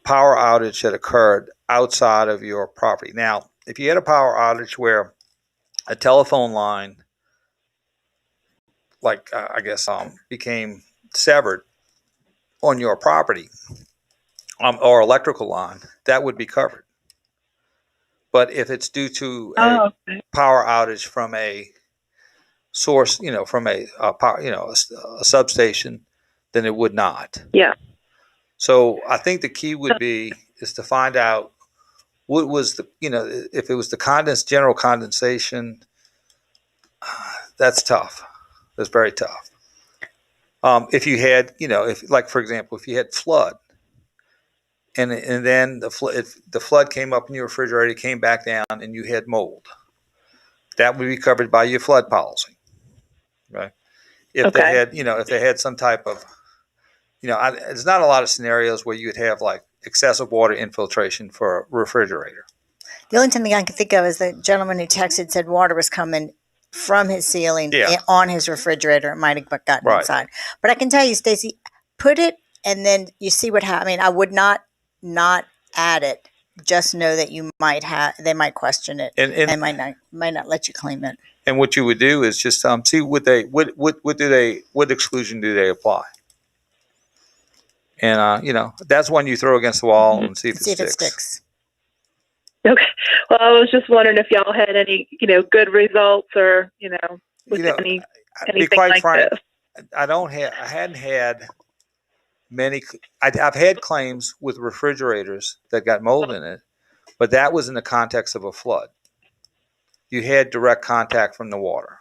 power outage that occurred outside of your property. Now, if you had a power outage where a telephone line, became severed on your property, or electrical line, that would be covered. But if it's due to a power outage from a source, from a power, a substation, then it would not. Yeah. So I think the key would be is to find out what was the, if it was the general condensation. That's tough. That's very tough. If you had, for example, if you had flood, and then the flood came up in your refrigerator, came back down, and you had mold, that would be covered by your flood policy, right? If they had some type of, there's not a lot of scenarios where you would have like excessive water infiltration for a refrigerator. The only thing I can think of is the gentleman who texted said water was coming from his ceiling on his refrigerator. It might have gotten inside. But I can tell you, Stacy, put it and then you see what happens. I mean, I would not add it. Just know that you might they might question it and might not let you claim it. And what you would do is just see what exclusion do they apply. And that's one you throw against the wall and see if it sticks. Okay. Well, I was just wondering if y'all had any, good results or, anything like this. I hadn't had many. I've had claims with refrigerators that got mold in it, but that was in the context of a flood. You had direct contact from the water.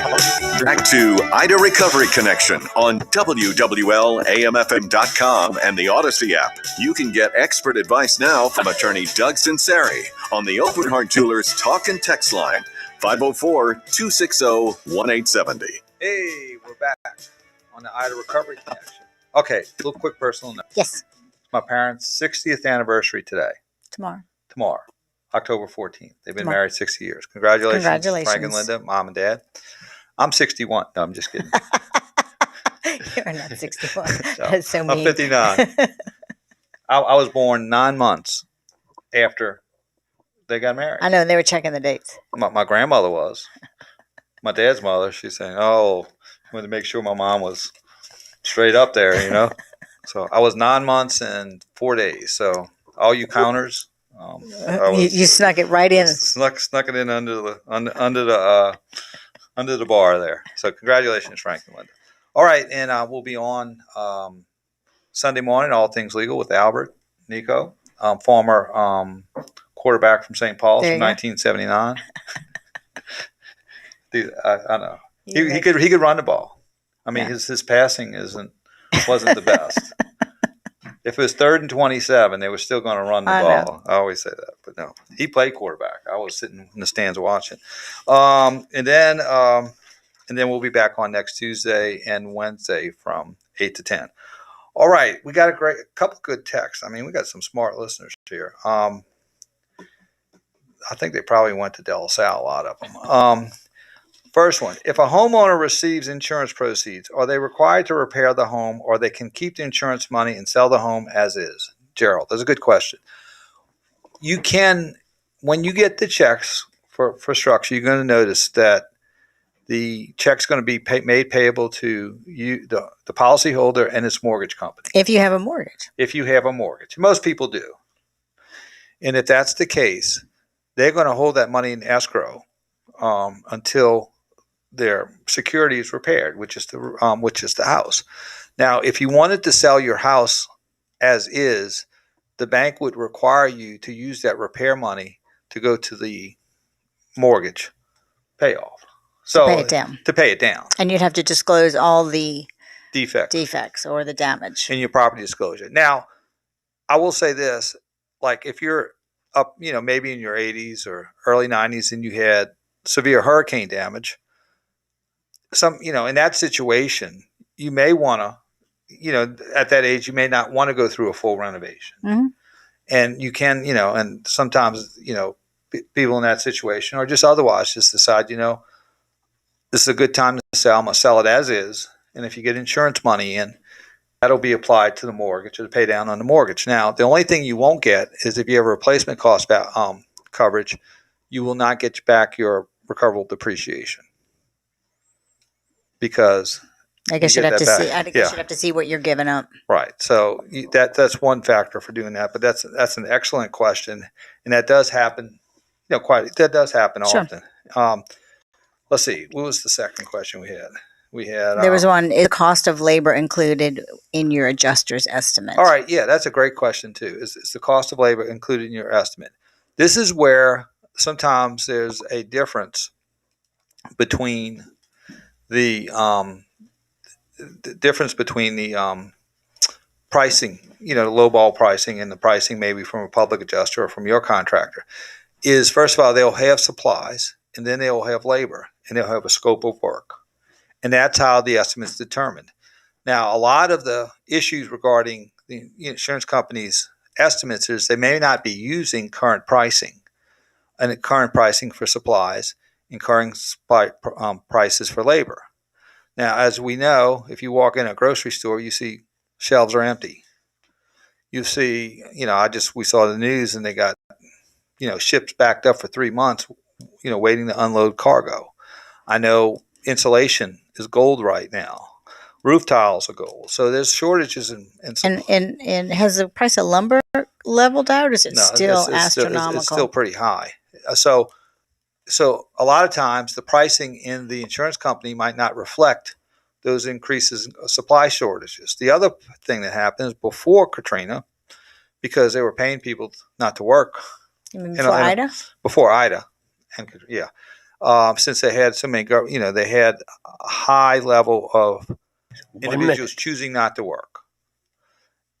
Back to Ida Recovery Connection on WWL-AMFM.com and the Odyssey app. You can get expert advice now from attorney Doug Sunseri on the Open Heart Jewelers talk and text line, 504-260-1870. Hey, we're back on the Ida Recovery Connection. Okay, a little quick personal note. Yes. It's my parents' 60th anniversary today. Tomorrow, October 14th. They've been Tomorrow. married 60 years. Congratulations, Congratulations. Frank and Linda, Mom and Dad. I'm 61. No, I'm just kidding. You're not 61. That's so mean. I'm 59. I was born 9 months after they got married. I know, and they were checking the dates. My grandmother was. My dad's mother, she's saying, oh, I wanted to make sure my mom was straight up there, you know. So I was 9 months and 4 days. So all you counters, You snuck it right in. Snuck it in under the bar there. So congratulations, Frank and Linda. All right, and we'll be on Sunday morning, All Things Legal with Albert Nico, former quarterback from St. Paul's from 1979. I know he could run the ball. I mean, his passing wasn't the best. If it was 3rd and 27, they were still going to run the ball. I always say that, but no, he played quarterback. I was sitting in the stands watching, and then we'll be back on next Tuesday and Wednesday from 8 to 10. All right, we got a couple good texts. I mean, we got some smart listeners here. I think they probably went to De La Salle, a lot of them. First one, if a homeowner receives insurance proceeds, are they required to repair the home, or they can keep the insurance money and sell the home as is? Gerald, that's a good question. You can, when you get the checks for structure, you're going to notice that the check's going to be made payable to you, the policyholder, and its mortgage company. If you have a mortgage. If you have a mortgage. Most people do. And if that's the case, they're going to hold that money in escrow until their security is repaired, which is the house. Now, if you wanted to sell your house as is, the bank would require you to use that repair money to go to the mortgage payoff. So to pay it down. To pay it down. And you'd have to disclose all the defects or the damage in your property disclosure. Now, I will say this, like if you're up, maybe in your 80s or early 90s and you had severe hurricane damage, in that situation, you may want to, at that age, you may not want to go through a full renovation. Mm-hmm. And you can, and sometimes, people in that situation or just otherwise just decide, this is a good time to sell. I'm going to sell it as is. And if you get insurance money in, that'll be applied to the mortgage or to pay down on the mortgage. Now, the only thing you won't get is if you have a replacement cost coverage, you will not get back your recoverable depreciation. Because I guess you'd have to see. I guess you'd have to see what you're giving up. Right. So that's one factor for doing that. But that's an excellent question, and that does happen. That does happen often. Let's see. What was the second question we had? There was one. Is the cost of labor included in your adjuster's estimate? All right. Yeah, that's a great question too. Is the cost of labor included in your estimate? This is where sometimes there's a difference between the pricing, the lowball pricing and the pricing maybe from a public adjuster or from your contractor. Is first of all, they'll have supplies, and then they'll have labor, and they'll have a scope of work. And that's how the estimate's determined. Now, a lot of the issues regarding the insurance company's estimates is they may not be using current pricing, and current pricing for supplies, and current prices for labor. Now, as we know, if you walk in a grocery store, you see shelves are empty. You see, we saw the news and they got, ships backed up for 3 months, waiting to unload cargo. I know insulation is gold right now. Roof tiles are gold. So there's shortages in and has the price of lumber leveled out? Or is it still astronomical? It's still pretty high. So a lot of times the pricing in the insurance company might not reflect those increases in supply shortages. The other thing that happens before Katrina, because they were paying people not to work. You mean before Ida? Before Ida. since they had so many, they had a high level of individuals choosing not to work.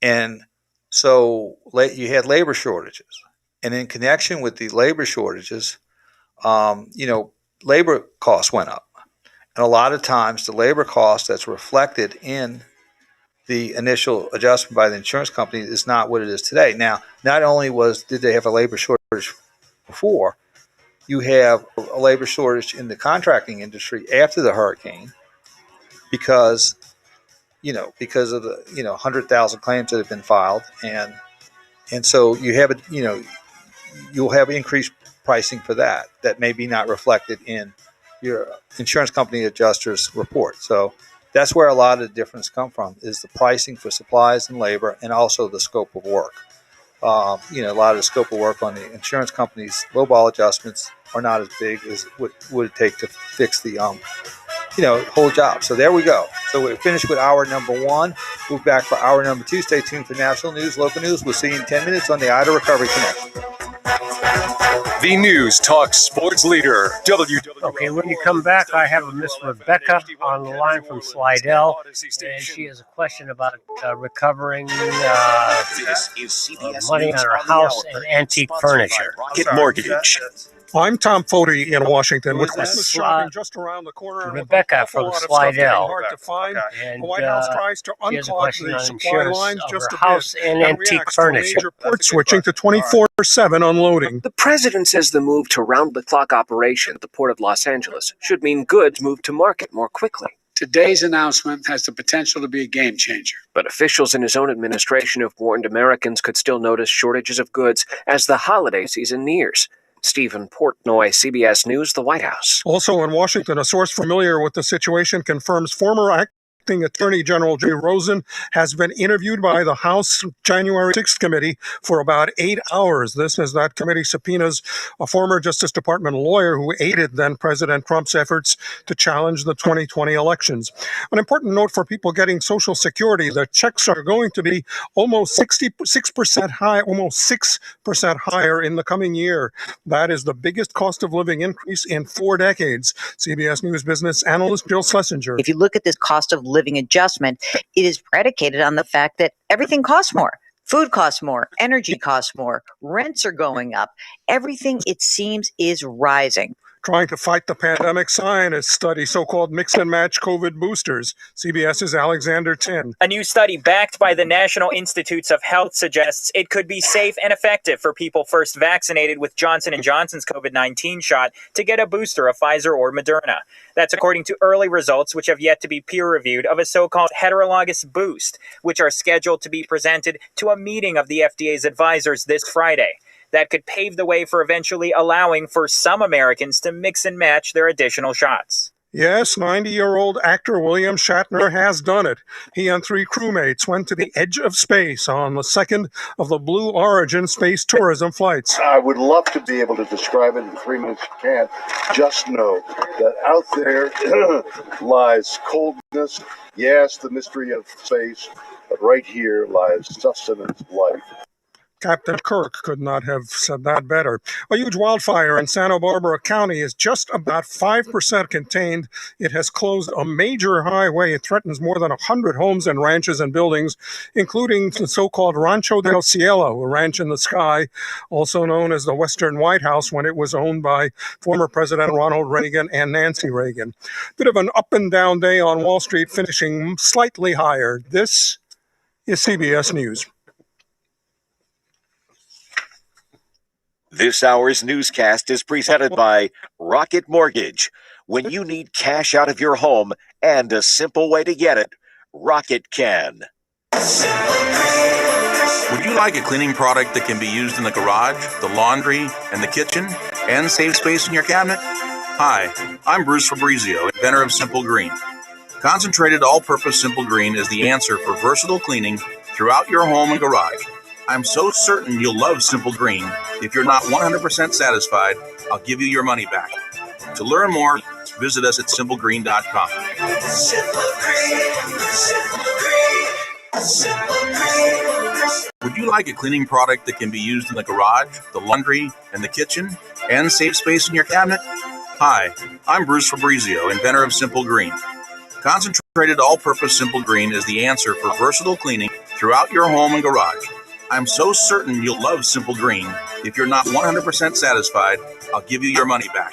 And so you had labor shortages. And in connection with the labor shortages, labor costs went up. And a lot of times the labor cost that's reflected in the initial adjustment by the insurance company is not what it is today. Now, not only did they have a labor shortage before, you have a labor shortage in the contracting industry after the hurricane because of the 100,000 claims that have been filed, and so you have you'll have increased pricing for that may be not reflected in your insurance company adjuster's report. So that's where a lot of the difference come from, is the pricing for supplies and labor, and also the scope of work. A lot of the scope of work on the insurance company's lowball adjustments are not as big as what would it take to fix the whole job. So there we go. So we finished with hour number 1. Move back for hour number 2. Stay tuned for national news, local news. We'll see you in 10 minutes on the Ida Recovery Connection. The News Talk Sports Leader, WWL. Okay, when you come back, I have a Miss Rebecca on the line from Slidell, and she has a question about recovering money on her house and antique furniture. Get Mortgage. I'm Tom Foti in Washington with Christmas shopping just around the corner. Rebecca from Slidell. Hard to find. And the White House tries to unclog the supply lines just a house bit and antique furniture. Major port switching to 24/7 unloading. The president says the move to round-the-clock operation at the Port of Los Angeles should mean goods move to market more quickly. Today's announcement has the potential to be a game changer. But officials in his own administration have warned Americans could still notice shortages of goods as the holiday season nears. Stephen Portnoy, CBS News, the White House. Also in Washington, a source familiar with the situation confirms former Acting Attorney General Jay Rosen has been interviewed by the House January 6th committee for about 8 hours. This as that committee subpoenas a former Justice Department lawyer who aided then President Trump's efforts to challenge the 2020 elections. An important note for people getting Social Security: the checks are going to be almost 66% high, almost 6% higher in the coming year. That is the biggest cost of living increase in 4 decades. CBS News business analyst Jill Schlesinger. If you look at this cost of living adjustment, it is predicated on the fact that everything costs more. Food costs more, energy costs more, rents are going up. Everything, it seems, is rising. Trying to fight the pandemic, scientists study so-called mix-and-match COVID boosters. CBS's Alexander Tin. A new study backed by the National Institutes of Health suggests it could be safe and effective for people first vaccinated with Johnson & Johnson's COVID-19 shot to get a booster of Pfizer or Moderna. That's according to early results, which have yet to be peer-reviewed, of a so-called heterologous boost, which are scheduled to be presented to a meeting of the FDA's advisors this Friday. That could pave the way for eventually allowing for some Americans to mix and match their additional shots. Yes, 90-year-old actor William Shatner has done it. He and 3 crewmates went to the edge of space on the second of the Blue Origin space tourism flights. I would love to be able to describe it in 3 minutes. You can't. Just know that out there lies coldness, yes, the mystery of space, but right here lies sustenance of life. Captain Kirk could not have said that better. A huge wildfire in Santa Barbara County is just about 5% contained. It has closed a major highway. It threatens more than 100 homes and ranches and buildings, including the so-called Rancho del Cielo, a ranch in the sky, also known as the Western White House when it was owned by former President Ronald Reagan and Nancy Reagan. Bit of an up and down day on Wall Street, finishing slightly higher. This is CBS News. This hour's newscast is presented by Rocket Mortgage. When you need cash out of your home and a simple way to get it, Rocket can. Would you like a cleaning product that can be used in the garage, the laundry, and the kitchen, and save space in your cabinet? Hi, I'm Bruce Fabrizio, inventor of Simple Green. Concentrated all-purpose Simple Green is the answer for versatile cleaning throughout your home and garage. I'm so certain you'll love Simple Green. If you're not 100% satisfied, I'll give you your money back. To learn more, visit us at simplegreen.com. Would you like a cleaning product that can be used in the garage, the laundry, and the kitchen, and save space in your cabinet? Hi, I'm Bruce Fabrizio, inventor of Simple Green. Concentrated all-purpose Simple Green is the answer for versatile cleaning throughout your home and garage. I'm so certain you'll love Simple Green. If you're not 100% satisfied, I'll give you your money back.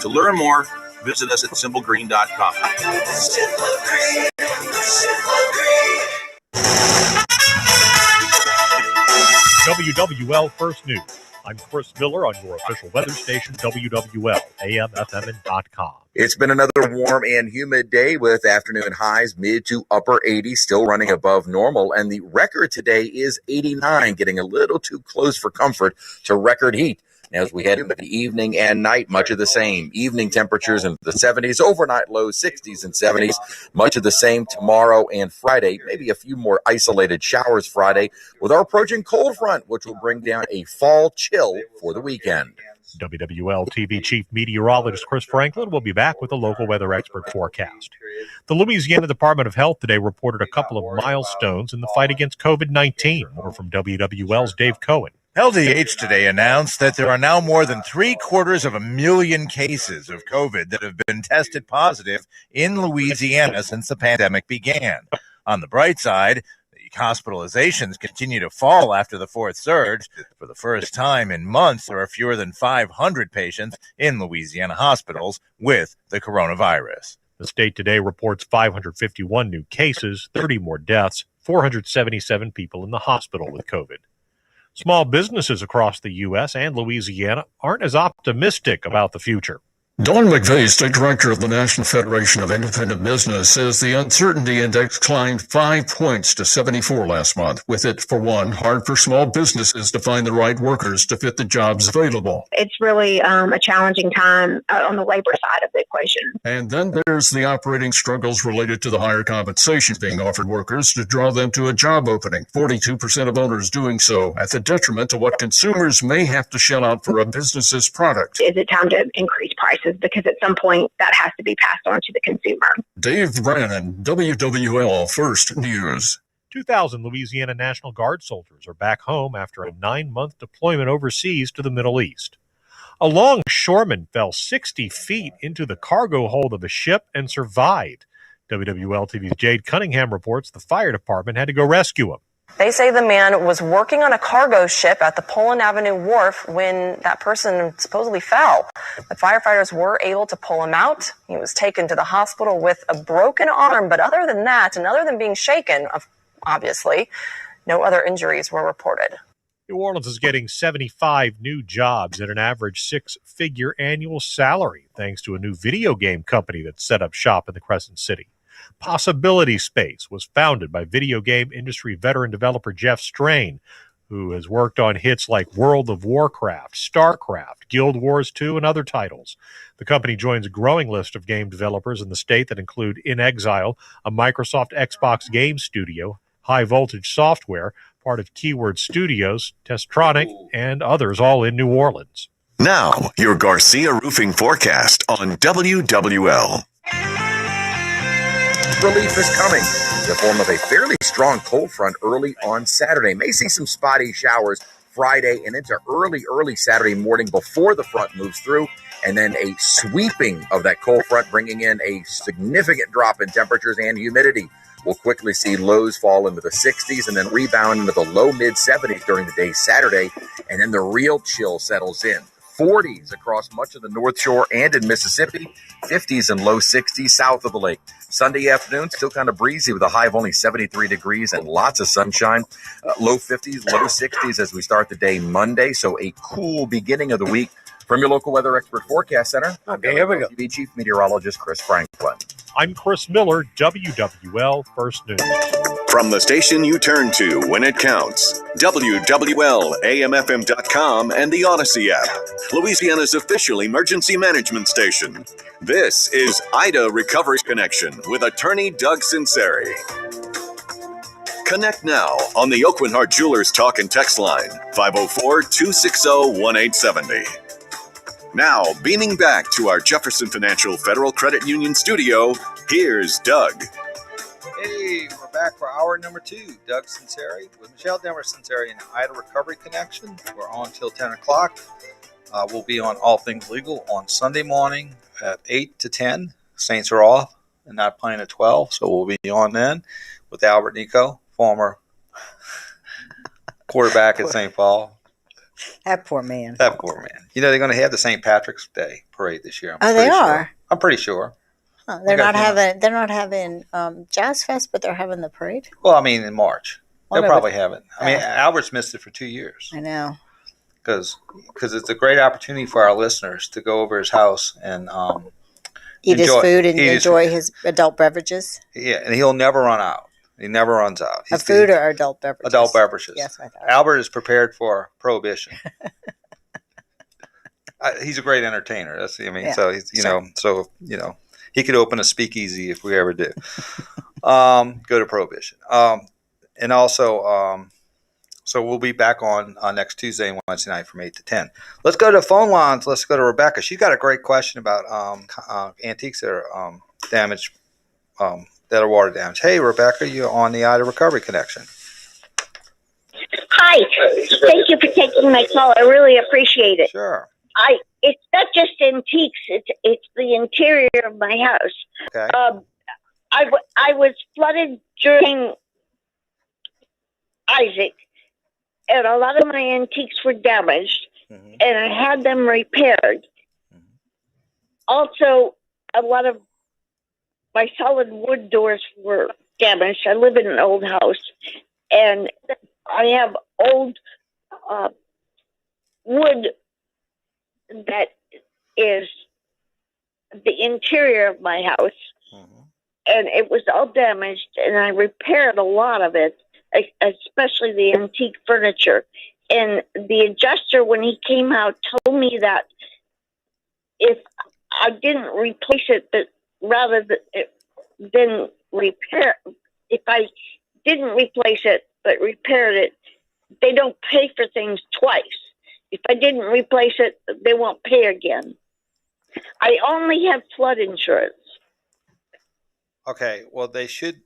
To learn more, visit us at simplegreen.com. Simple Green, Simple Green. WWL First News. I'm Chris Miller on your official weather station, WWL, AM/FM.com. It's been another warm and humid day with afternoon highs mid to upper 80s, still running above normal. And the record today is 89, getting a little too close for comfort to record heat. As we head into the evening and night, much of the same. Evening temperatures in the 70s, overnight lows 60s and 70s. Much of the same tomorrow and Friday. Maybe a few more isolated showers Friday with our approaching cold front, which will bring down a fall chill for the weekend. WWL TV Chief Meteorologist Chris Franklin will be back with a local weather expert forecast. The Louisiana Department of Health today reported a couple of milestones in the fight against COVID-19. More from WWL's Dave Cohen. LDH today announced that there are now more than 750,000 cases of COVID that have been tested positive in Louisiana since the pandemic began. On the bright side, the hospitalizations continue to fall after the fourth surge. For the first time in months, there are fewer than 500 patients in Louisiana hospitals with the coronavirus. The state today reports 551 new cases, 30 more deaths, 477 people in the hospital with COVID. Small businesses across the U.S. and Louisiana aren't as optimistic about the future. Don McVeigh, State Director of the National Federation of Independent Business, says the uncertainty index climbed 5 points to 74 last month. With it, for one, hard for small businesses to find the right workers to fit the jobs available. It's really a challenging time on the labor side of the equation. And then there's the operating struggles related to the higher compensation being offered workers to draw them to a job opening. 42% of owners doing so at the detriment to what consumers may have to shell out for a business's product. Is it time to increase prices? Because at some point that has to be passed on to the consumer. Dave Brannon, WWL First News. 2,000 Louisiana National Guard soldiers are back home after a 9-month deployment overseas to the Middle East. A longshoreman fell 60 feet into the cargo hold of a ship and survived. WWL TV's Jade Cunningham reports the fire department had to go rescue him. They say the man was working on a cargo ship at the Poland Avenue Wharf when that person supposedly fell. The firefighters were able to pull him out. He was taken to the hospital with a broken arm, but other than that, and other than being shaken, obviously, no other injuries were reported. New Orleans is getting 75 new jobs at an average 6-figure annual salary, thanks to a new video game company that's set up shop in the Crescent City. Possibility Space was founded by video game industry veteran developer Jeff Strain, who has worked on hits like World of Warcraft, StarCraft, Guild Wars 2, and other titles. The company joins a growing list of game developers in the state that include In Exile, a Microsoft Xbox game studio, High Voltage Software, part of Keyword Studios, Testronic, and others, all in New Orleans. Now, your Garcia Roofing forecast on WWL. Relief is coming in the form of a fairly strong cold front early on Saturday. May see some spotty showers Friday and into early Saturday morning before the front moves through, and then a sweeping of that cold front bringing in a significant drop in temperatures and humidity. We'll quickly see lows fall into the 60s and then rebound into the low mid 70s during the day Saturday, and then the real chill settles in. 40s across much of the North Shore and in Mississippi, 50s and low 60s south of the lake. Sunday afternoon, still kind of breezy with a high of only 73 degrees and lots of sunshine. Low 50s, low 60s as we start the day Monday. So a cool beginning of the week. From your local weather expert forecast center, okay, here we go. TV Chief Meteorologist Chris Franklin. I'm Chris Miller, WWL First News. From the station you turn to when it counts, WWL, AMFM.com, and the Odyssey app, Louisiana's official emergency management station. This is Ida Recovery Connection with attorney Doug Sunseri. Connect now on the Oakland Heart Jewelers talk and text line, 504-260-1870. Now, beaming back to our Jefferson Financial Federal Credit Union studio, here's Doug. Hey, we're back for hour number 2. Doug Sunseri with Michelle Demmer Sunseri and Ida Recovery Connection. We're on till 10 o'clock. We'll be on All Things Legal on Sunday morning at 8 to 10. Saints are off and not playing at 12, so we'll be on then with Albert Nico, former quarterback at St. Paul. That poor man. That poor man. You know, they're going to have the St. Patrick's Day parade this year. They are. I'm pretty sure. Huh, they're not having Jazz Fest, but they're having the parade. Well, I mean, in March. They'll probably have it. I mean, Oh. Albert's missed it for 2 years. I know. Because it's a great opportunity for our listeners to go over his house and Eat his food and enjoy his adult beverages. Yeah, and he'll never run out. He never runs out. Of food or adult beverages? Adult beverages. Yes, I thought. Albert is prepared for prohibition. He's a great entertainer. That's yeah. So he's he could open a speakeasy if we ever do. Go to prohibition. And also, so we'll be back on next Tuesday and Wednesday night from 8 to 10. Let's go to the phone lines. Let's go to Rebecca. She's got a great question about antiques that are damaged, that are water damaged. Hey, Rebecca, you're on the Ida Recovery Connection. Hi. Thank you for taking my call. I really appreciate it. Sure. It's not just antiques. It's the interior of my house. Okay. I was flooded during Isaac, and a lot of my antiques were damaged, and I had them repaired. Also, a lot of my solid wood doors were damaged. I live in an old house, and I have old wood that is the interior of my house, and it was all damaged, and I repaired a lot of it, especially the antique furniture. And the adjuster, when he came out, told me that if I didn't replace it, but rather than repair, if I didn't replace it but repaired it, they don't pay for things twice. If I didn't replace it, they won't pay again. I only have flood insurance. Okay, well, they should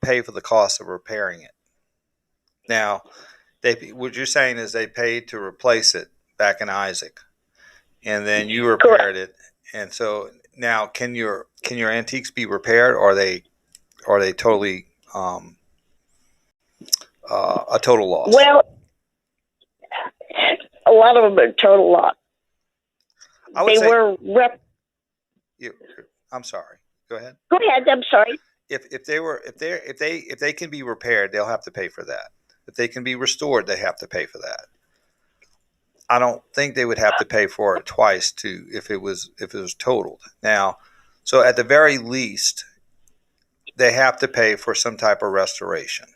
pay for the cost of repairing it. Now, what you're saying is they paid to replace it back in Isaac, and then you repaired it. And so now, can your antiques be repaired, or are they totally a total loss? Well, a lot of them are total loss. I'm sorry. Go ahead. Go ahead. I'm sorry. If they can be repaired, they'll have to pay for that. If they can be restored, they have to pay for that. I don't think they would have to pay for it twice if it was totaled. Now, so at the very least, they have to pay for some type of restoration.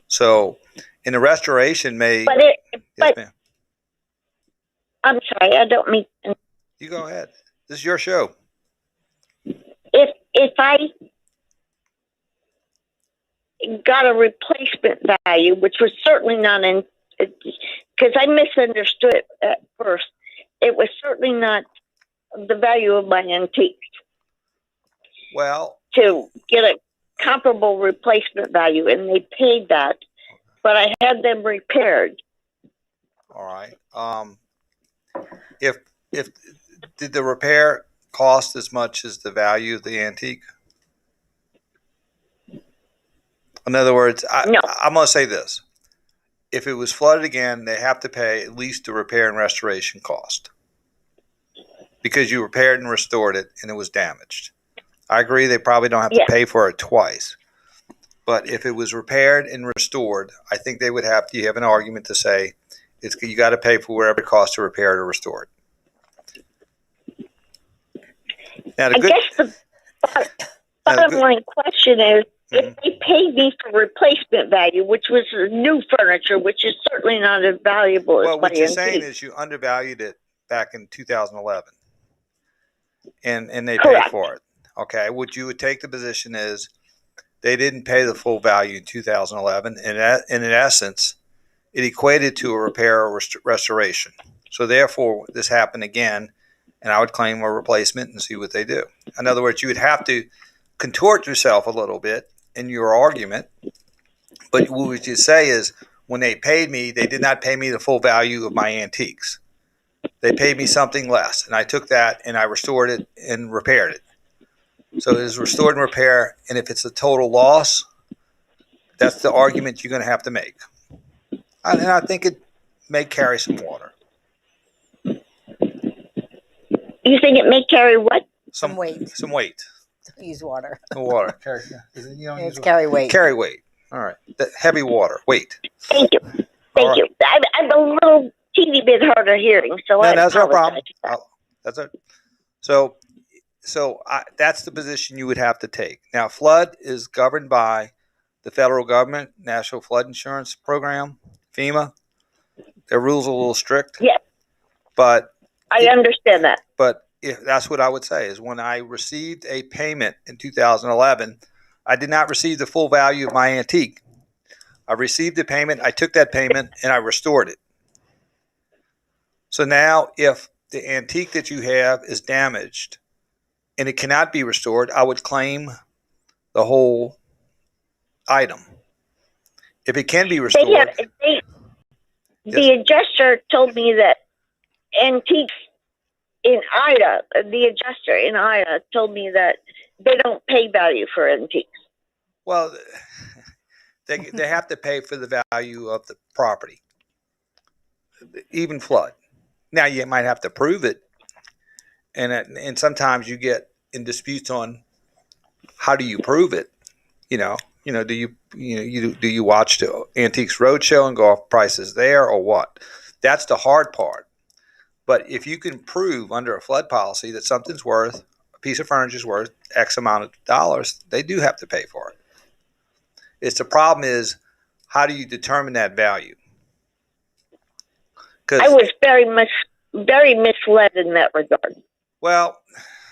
So, in the restoration, But I'm sorry, I don't mean. You go ahead. This is your show. If I got a replacement value, which was certainly not because I misunderstood it at first. It was certainly not the value of my antique. Well, to get a comparable replacement value, and they paid that, but I had them repaired. All right. If did the repair cost as much as the value of the antique? In other words, I'm going to say this. If it was flooded again, they have to pay at least the repair and restoration cost because you repaired and restored it and it was damaged. I agree they probably don't have to pay for it twice. But if it was repaired and restored, I think they would have to. You have an argument to say you got to pay for whatever it costs to repair it or restore it. Now, I guess the bottom line question is, if they paid me for replacement value, which was new furniture, which is certainly not as valuable as what my you're antique. saying is you undervalued it back in 2011, and they Correct. paid for it. Okay, what you would take the position is they didn't pay the full value in 2011, and in essence, it equated to a repair or restoration. So therefore, this happened again, and I would claim a replacement and see what they do. In other words, you would have to contort yourself a little bit in your argument, but what you say is, when they paid me, they did not pay me the full value of my antiques. They paid me something less, and I took that and I restored it and repaired it. So it is restored and repair, and if it's a total loss, that's the argument you're going to have to make. And I think it may carry some water. You think it may carry what? Some weight. Some weight. Use water. The water. Carry, It's carry weight. Carry weight. All right. Heavy water. Weight. Thank you. Thank you. I'm a little teeny bit hard of hearing, so No, I that's no problem. apologize. That's it. So that's the position you would have to take. Now, flood is governed by the federal government, National Flood Insurance Program, FEMA. Their rules are a little strict. Yeah. But I understand that. But that's what I would say is when I received a payment in 2011, I did not receive the full value of my antique. I received the payment, I took that payment, and I restored it. So now if the antique that you have is damaged and it cannot be restored, I would claim the whole item. If it can be restored. The adjuster told me that antiques in Ida, the adjuster in Ida told me that they don't pay value for antiques. Well, they have to pay for the value of the property, even flood. Now you might have to prove it, and sometimes you get in disputes on how do you prove it. Do you watch the Antiques Roadshow and go off prices there or what? That's the hard part. But if you can prove under a flood policy that something's worth, a piece of furniture is worth X amount of dollars, they do have to pay for it. The problem is, how do you determine that value? I was very misled in that regard. Well,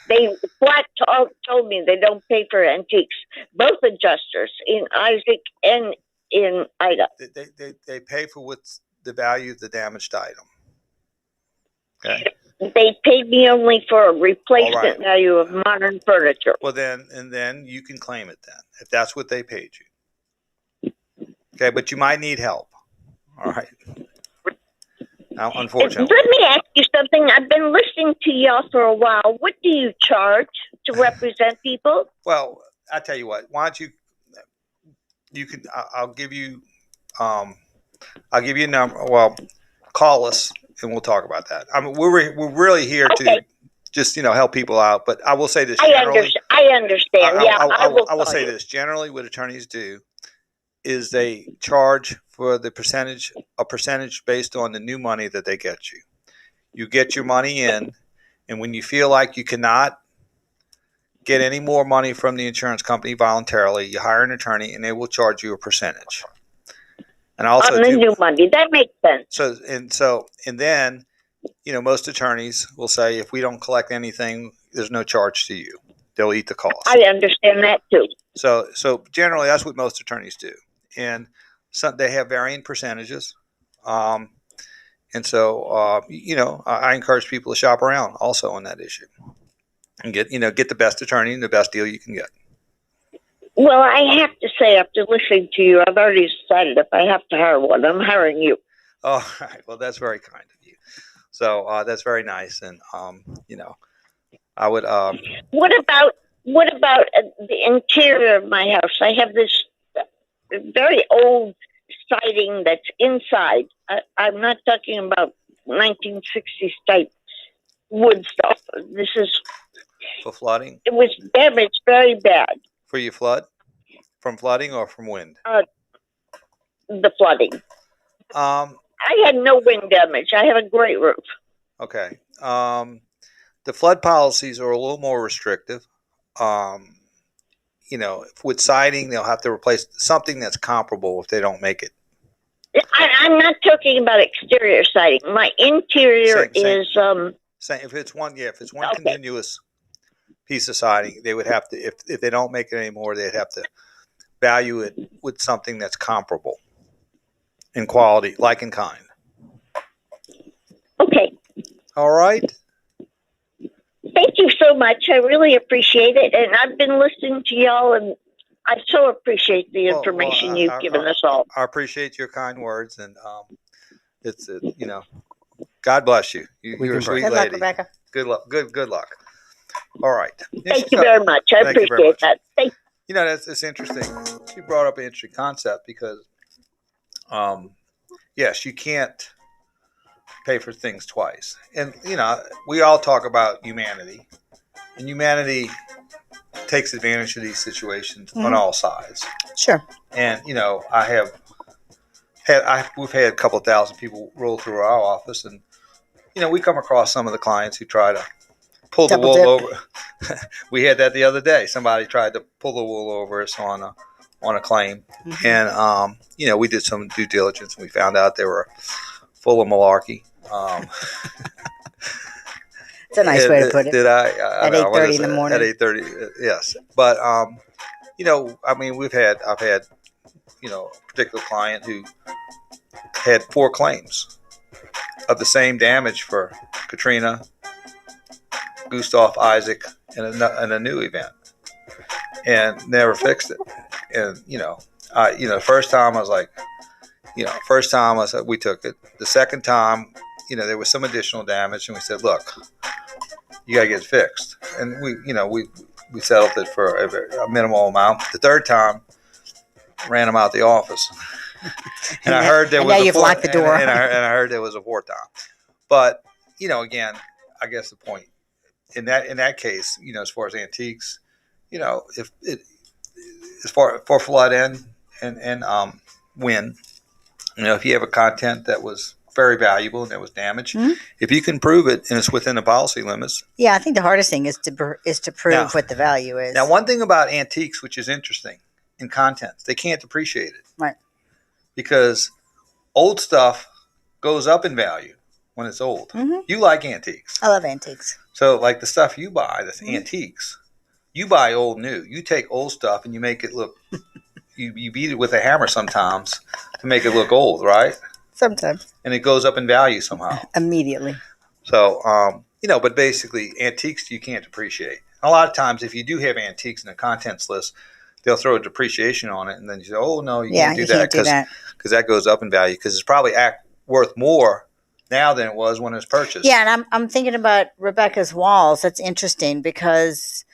they flat told me they don't pay for antiques. Both adjusters in Isaac and in Ida. They pay for what's the value of the damaged item. Okay. They paid me only for a replacement value of modern furniture. Well, then you can claim it then, if that's what they paid you. Okay, but you might need help. All right. Now, unfortunately. Let me ask you something. I've been listening to y'all for a while. What do you charge to represent people? Well, I tell you what. Why don't you can I'll give you a number. Well, call us and we'll talk about that. I mean, we're really here to just help people out. But I will say this generally. I understand. I will say this generally. What attorneys do is they charge for a percentage based on the new money that they get you. You get your money in, and when you feel like you cannot get any more money from the insurance company voluntarily, you hire an attorney, and they will charge you a percentage. And also on the new money, that makes sense. And then, most attorneys will say, if we don't collect anything, there's no charge to you. They'll eat the cost. I understand that too. So generally, that's what most attorneys do, and they have varying percentages. And so, I encourage people to shop around also on that issue and get the best attorney and the best deal you can get. Well, I have to say, after listening to you, I've already decided if I have to hire one, I'm hiring you. Oh, all right. Well, that's very kind of you. So that's very nice. And, I would. What about the interior of my house? I have this very old siding that's inside. I'm not talking about 1960s type wood stuff. This is for flooding. It was damaged very bad. For you from flooding or from wind? The flooding. I had no wind damage. I have a great roof. Okay. The flood policies are a little more restrictive. With siding, they'll have to replace something that's comparable if they don't make it. I'm not talking about exterior siding. My interior is if it's one continuous piece of siding, they would have to, if they don't make it anymore, they'd have to value it with something that's comparable in quality, like in kind. Okay. All right. Thank you so much. I really appreciate it. And I've been listening to y'all, and I so appreciate the information you've given us all. I appreciate your kind words, and it's God bless you. You're a sweet Good luck, lady. Rebecca. Good luck. Good luck. All right. Thank you very much. I appreciate that. It's interesting. She brought up an interesting concept because, yes, you can't pay for things twice, and we all talk about humanity, and humanity takes advantage of these situations on all sides. Sure. And we've had a couple of thousand people roll through our office, and we come across some of the clients who try to pull the wool over. We had that the other day. Somebody tried to pull the wool over us on a claim, and we did some due diligence, and we found out they were full of malarkey. It's a nice way to put it. Did I at 8:30 in the morning? At 8:30, yes. But I've had a particular client who had 4 claims of the same damage for Katrina, Gustav, Isaac, and a new event, and never fixed it. And the first time I was like, we took it. The second time, there was some additional damage, and we said, look, you gotta get it fixed. And we settled it for a minimal amount. The third time, ran him out the office. And I heard there was you've locked the door. And I heard there was a 4th time. But again, I guess the point in that case, as far as antiques, if it as far for flood and wind, if you have a content that was very valuable and that was damaged, if you can prove it and it's within the policy limits. Yeah, I think the hardest thing is to prove what the value is. Now, one thing about antiques, which is interesting in contents, they can't depreciate it. Right. Because old stuff goes up in value when it's old. You like antiques. I love antiques. So like the stuff you buy, that's antiques, you buy old new. You take old stuff and you make it look, you beat it with a hammer sometimes to make it look old, right? Sometimes. And it goes up in value somehow. Immediately. So, but basically antiques you can't depreciate. A lot of times if you do have antiques in the contents list, they'll throw a depreciation on it, and then you say, oh, no, you can't do that because that goes up in value because it's probably worth more now than it was when it was purchased. Yeah, and I'm thinking about Rebecca's walls. That's interesting because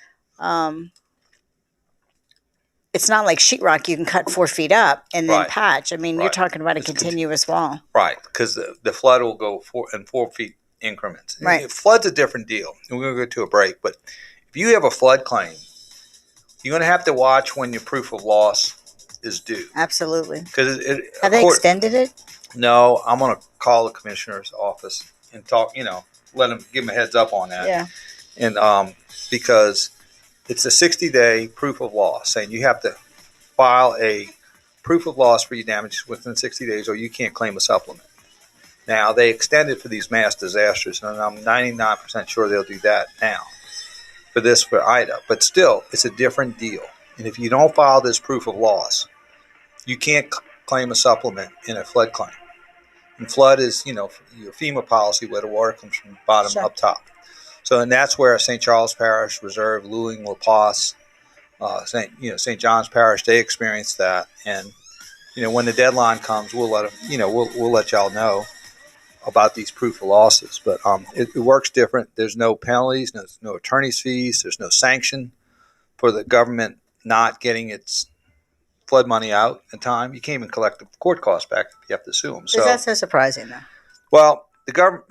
it's not like sheetrock you can cut 4 feet up and then patch. I mean, you're talking about a continuous wall. Right, because the flood will go 4 feet increments. Right. Flood's a different deal. And we're going to go to a break, but if you have a flood claim, you're going to have to watch when your proof of loss is due. Absolutely. Because have they extended it? No, I'm going to call the commissioner's office and talk. Give them a heads up on that. Yeah. And because it's a 60-day proof of loss, saying you have to file a proof of loss for your damages within 60 days, or you can't claim a supplement. Now they extend it for these mass disasters, and I'm 99% sure they'll do that now. For Ida, but still, it's a different deal. And if you don't file this proof of loss, you can't claim a supplement in a flood claim. And flood is, your FEMA policy where the water comes from the bottom up top. So, and that's where St. Charles Parish, Reserve, Luling, La Paz, St. John's Parish, they experienced that. And, when the deadline comes, we'll let them, we'll let y'all know about these proof of losses, but it works different. There's no penalties, no attorney's fees. There's no sanction for the government not getting its flood money out in time. You can't even collect the court costs back if you have to sue them. So, is that so surprising, though? Well, the government,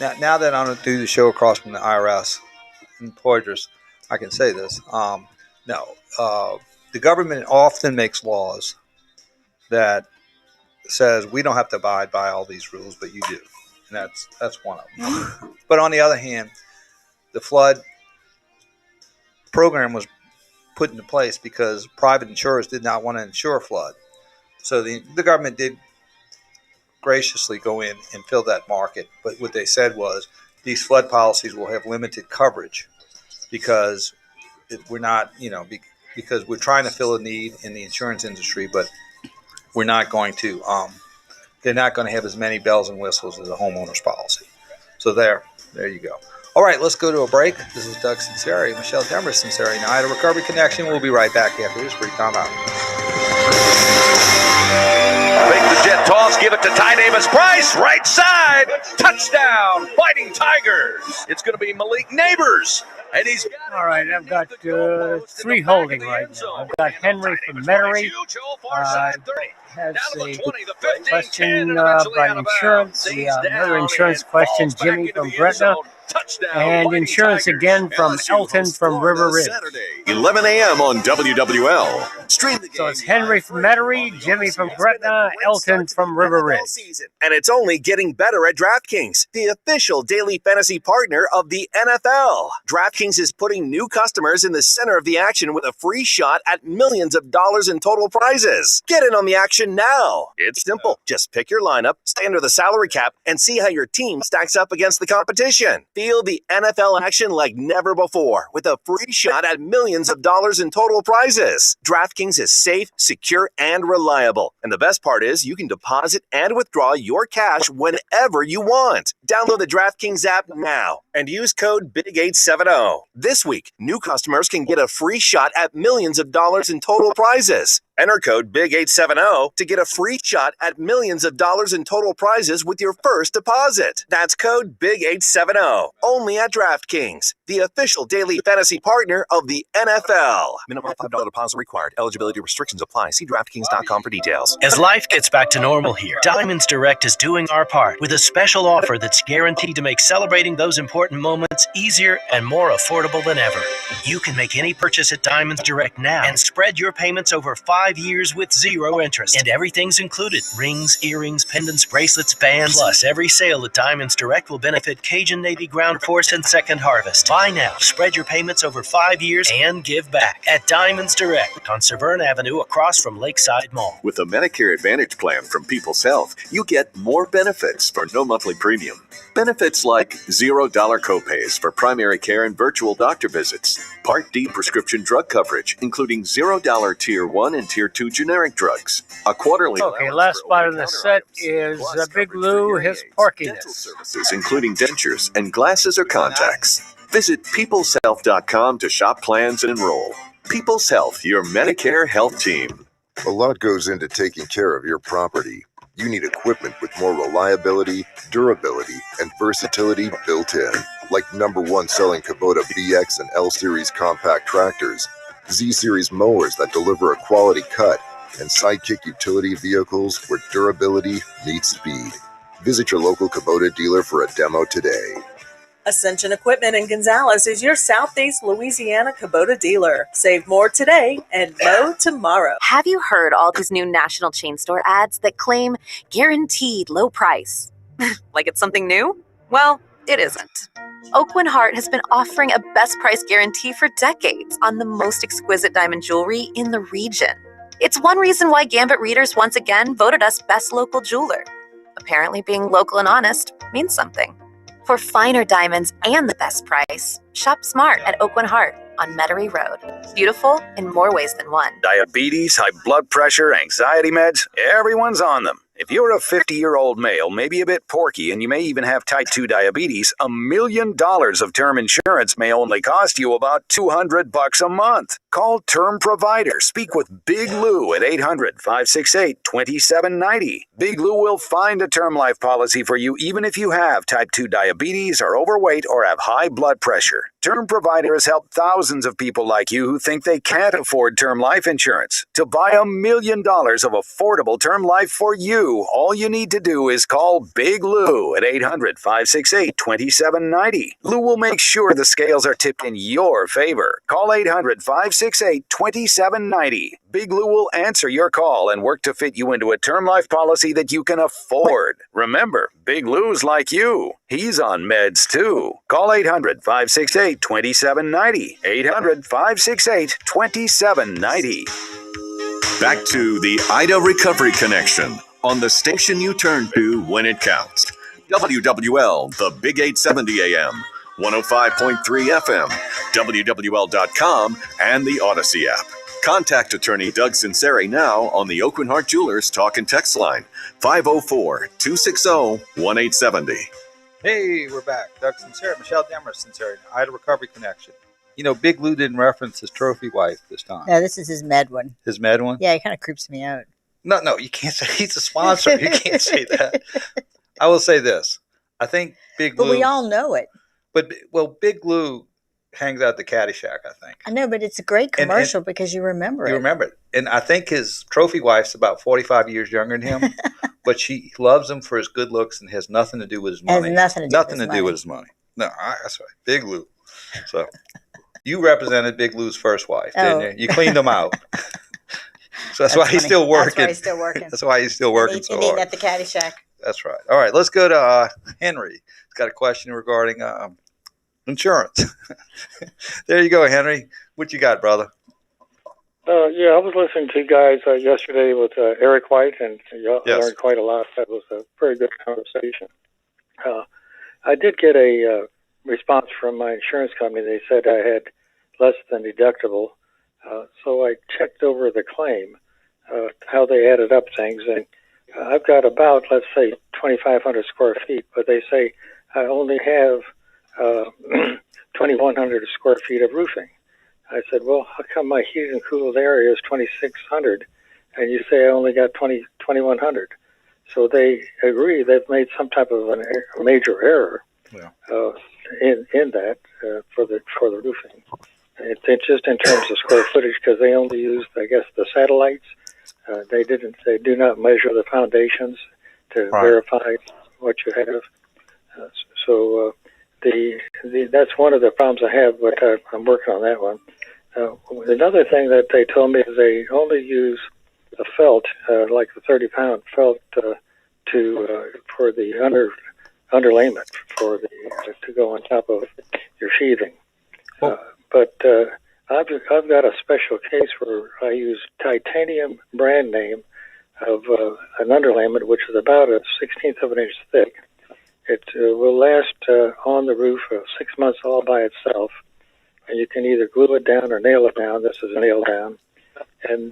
now that I'm going to do the show across from the IRS and Poydras, I can say this. The government often makes laws that says we don't have to abide by all these rules, but you do. And that's one of them. But on the other hand, the flood program was put into place because private insurers did not want to insure flood. So the government did graciously go in and fill that market. But what they said was these flood policies will have limited coverage because we're not, because we're trying to fill a need in the insurance industry, but we're not going to, they're not going to have as many bells and whistles as a homeowner's policy. So there you go. All right, let's go to a break. This is Doug Sunseri, Michelle Demers Sunseri, and Ida Recovery Connection. We'll be right back after this brief time out. Make the jet toss, give it to Ty Davis Price, right side, touchdown, Fighting Tigers. It's going to be Malik Neighbors, and he's got All right, I've got 3 holding right now. I've got Henry from Metairie. Has a question about insurance. Another insurance question, Jimmy from Gretna. And insurance again from Elton from River Ridge. 11 a.m. on WWL. So it's Henry from Metairie, Jimmy from Gretna, Elton from River Ridge. And it's only getting better at DraftKings, the official daily fantasy partner of the NFL. DraftKings is putting new customers in the center of the action with a free shot at millions of dollars in total prizes. Get in on the action now. It's simple. Just pick your lineup, stay under the salary cap, and see how your team stacks up against the competition. Feel the NFL action like never before with a free shot at millions of dollars in total prizes. DraftKings is safe, secure, and reliable. And the best part is you can deposit and withdraw your cash whenever you want. Download the DraftKings app now and use code BIG870. This week, new customers can get a free shot at millions of dollars in total prizes. Enter code BIG870 to get a free shot at millions of dollars in total prizes with your first deposit. That's code BIG870. Only at DraftKings, the official daily fantasy partner of the NFL. Minimum $5 deposit required. Eligibility restrictions apply. See DraftKings.com for details. As life gets back to normal here, Diamonds Direct is doing our part with a special offer that's guaranteed to make celebrating those important moments easier and more affordable than ever. You can make any purchase at Diamonds Direct now and spread your payments over 5 years with 0 interest. And everything's included. Rings, earrings, pendants, bracelets, bands. Plus, every sale at Diamonds Direct will benefit Cajun Navy Ground Force and Second Harvest. Buy now, spread your payments over 5 years, and give back at Diamonds Direct on Severn Avenue across from Lakeside Mall. With the Medicare Advantage plan from People's Health, you get more benefits for no monthly premium. Benefits like $0 copays for primary care and virtual doctor visits. Part D prescription drug coverage, including $0 Tier 1 and Tier 2 generic drugs. A quarterly Okay, last spot in the set is Big Lou, his porkiness. services, including dentures and glasses or contacts. Visit peopleshealth.com to shop plans and enroll. People's Health, your Medicare health team. A lot goes into taking care of your property. You need equipment with more reliability, durability, and versatility built in. Like #1 selling Kubota BX and L Series compact tractors, Z Series mowers that deliver a quality cut, and Sidekick utility vehicles where durability meets speed. Visit your local Kubota dealer for a demo today. Ascension Equipment in Gonzales is your Southeast Louisiana Kubota dealer. Save more today and mow tomorrow. Have you heard all these new national chain store ads that claim guaranteed low price? Like it's something new? Well, it isn't. Oakland Heart has been offering a best price guarantee for decades on the most exquisite diamond jewelry in the region. It's one reason why Gambit readers once again voted us best local jeweler. Apparently being local and honest means something. For finer diamonds and the best price, shop smart at Oakland Heart on Metairie Road. Beautiful in more ways than one. Diabetes, high blood pressure, anxiety meds, everyone's on them. If you're a 50-year-old male, maybe a bit porky, and you may even have type 2 diabetes, $1 million of term insurance may only cost you about $200 a month. Call Term Provider. Speak with Big Lou at 800-568-2790. Big Lou will find a term life policy for you even if you have type 2 diabetes, are overweight, or have high blood pressure. Term Provider has helped thousands of people like you who think they can't afford term life insurance. To buy $1 million of affordable term life for you, all you need to do is call Big Lou at 800-568-2790. Lou will make sure the scales are tipped in your favor. Call 800-568-2790. Big Lou will answer your call and work to fit you into a term life policy that you can afford. Remember, Big Lou's like you. He's on meds too. Call 800-568-2790. 800-568-2790. Back to the Ida Recovery Connection on the station you turn to when it counts. WWL, the Big 870 AM, 105.3 FM, WWL.com, and the Odyssey app. Contact attorney Doug Sunseri now on the Oakland Heart Jewelers Talk and Text line, 504-260-1870. Hey, we're back. Doug Sunseri, Michelle Demers Sunseri, Ida Recovery Connection. You know, Big Lou didn't reference his trophy wife this time. No, this is his med one. His med one? Yeah, he kind of creeps me out. No, you can't say he's a sponsor. You can't say that. I will say this. I think Big Lou. But we all know it. But, Big Lou hangs out at the Caddyshack, I think. I know, but it's a great commercial because you remember it. You remember it. And I think his trophy wife's about 45 years younger than him, but she loves him for his good looks and has nothing to do with his money. Has nothing to do with his money. No, that's right. Big Lou. So you represented Big Lou's first wife, didn't you? You cleaned him out. So that's why he's still working. That's why he's still working. That's why he's still working so hard. At the Caddyshack. That's right. All right, let's go to Henry. He's got a question regarding insurance. There you go, Henry. What you got, brother? Yeah, I was listening to you guys yesterday with Eric White, and I learned quite a lot. That was a very good conversation. I did get a response from my insurance company. They said I had less than deductible. So I checked over the claim, how they added up things, and I've got about, let's say, 2,500 square feet, but they say I only have 2,100 square feet of roofing. I said, well, how come my heated and cooled area is 2,600, and you say I only got 2,100? So they agree they've made some type of a major error in that for the roofing. It's just in terms of square footage because they only used, I guess, the satellites. They do not measure the foundations to verify what you have. So that's one of the problems I have, but I'm working on that one. Another thing that they told me is they only use the felt, like the 30-pound felt, for the underlayment to go on top of your sheathing. But I've got a special case where I use titanium brand name of an underlayment, which is about a 1/16 of an inch thick. It will last on the roof 6 months all by itself. And you can either glue it down or nail it down. This is a nail down. And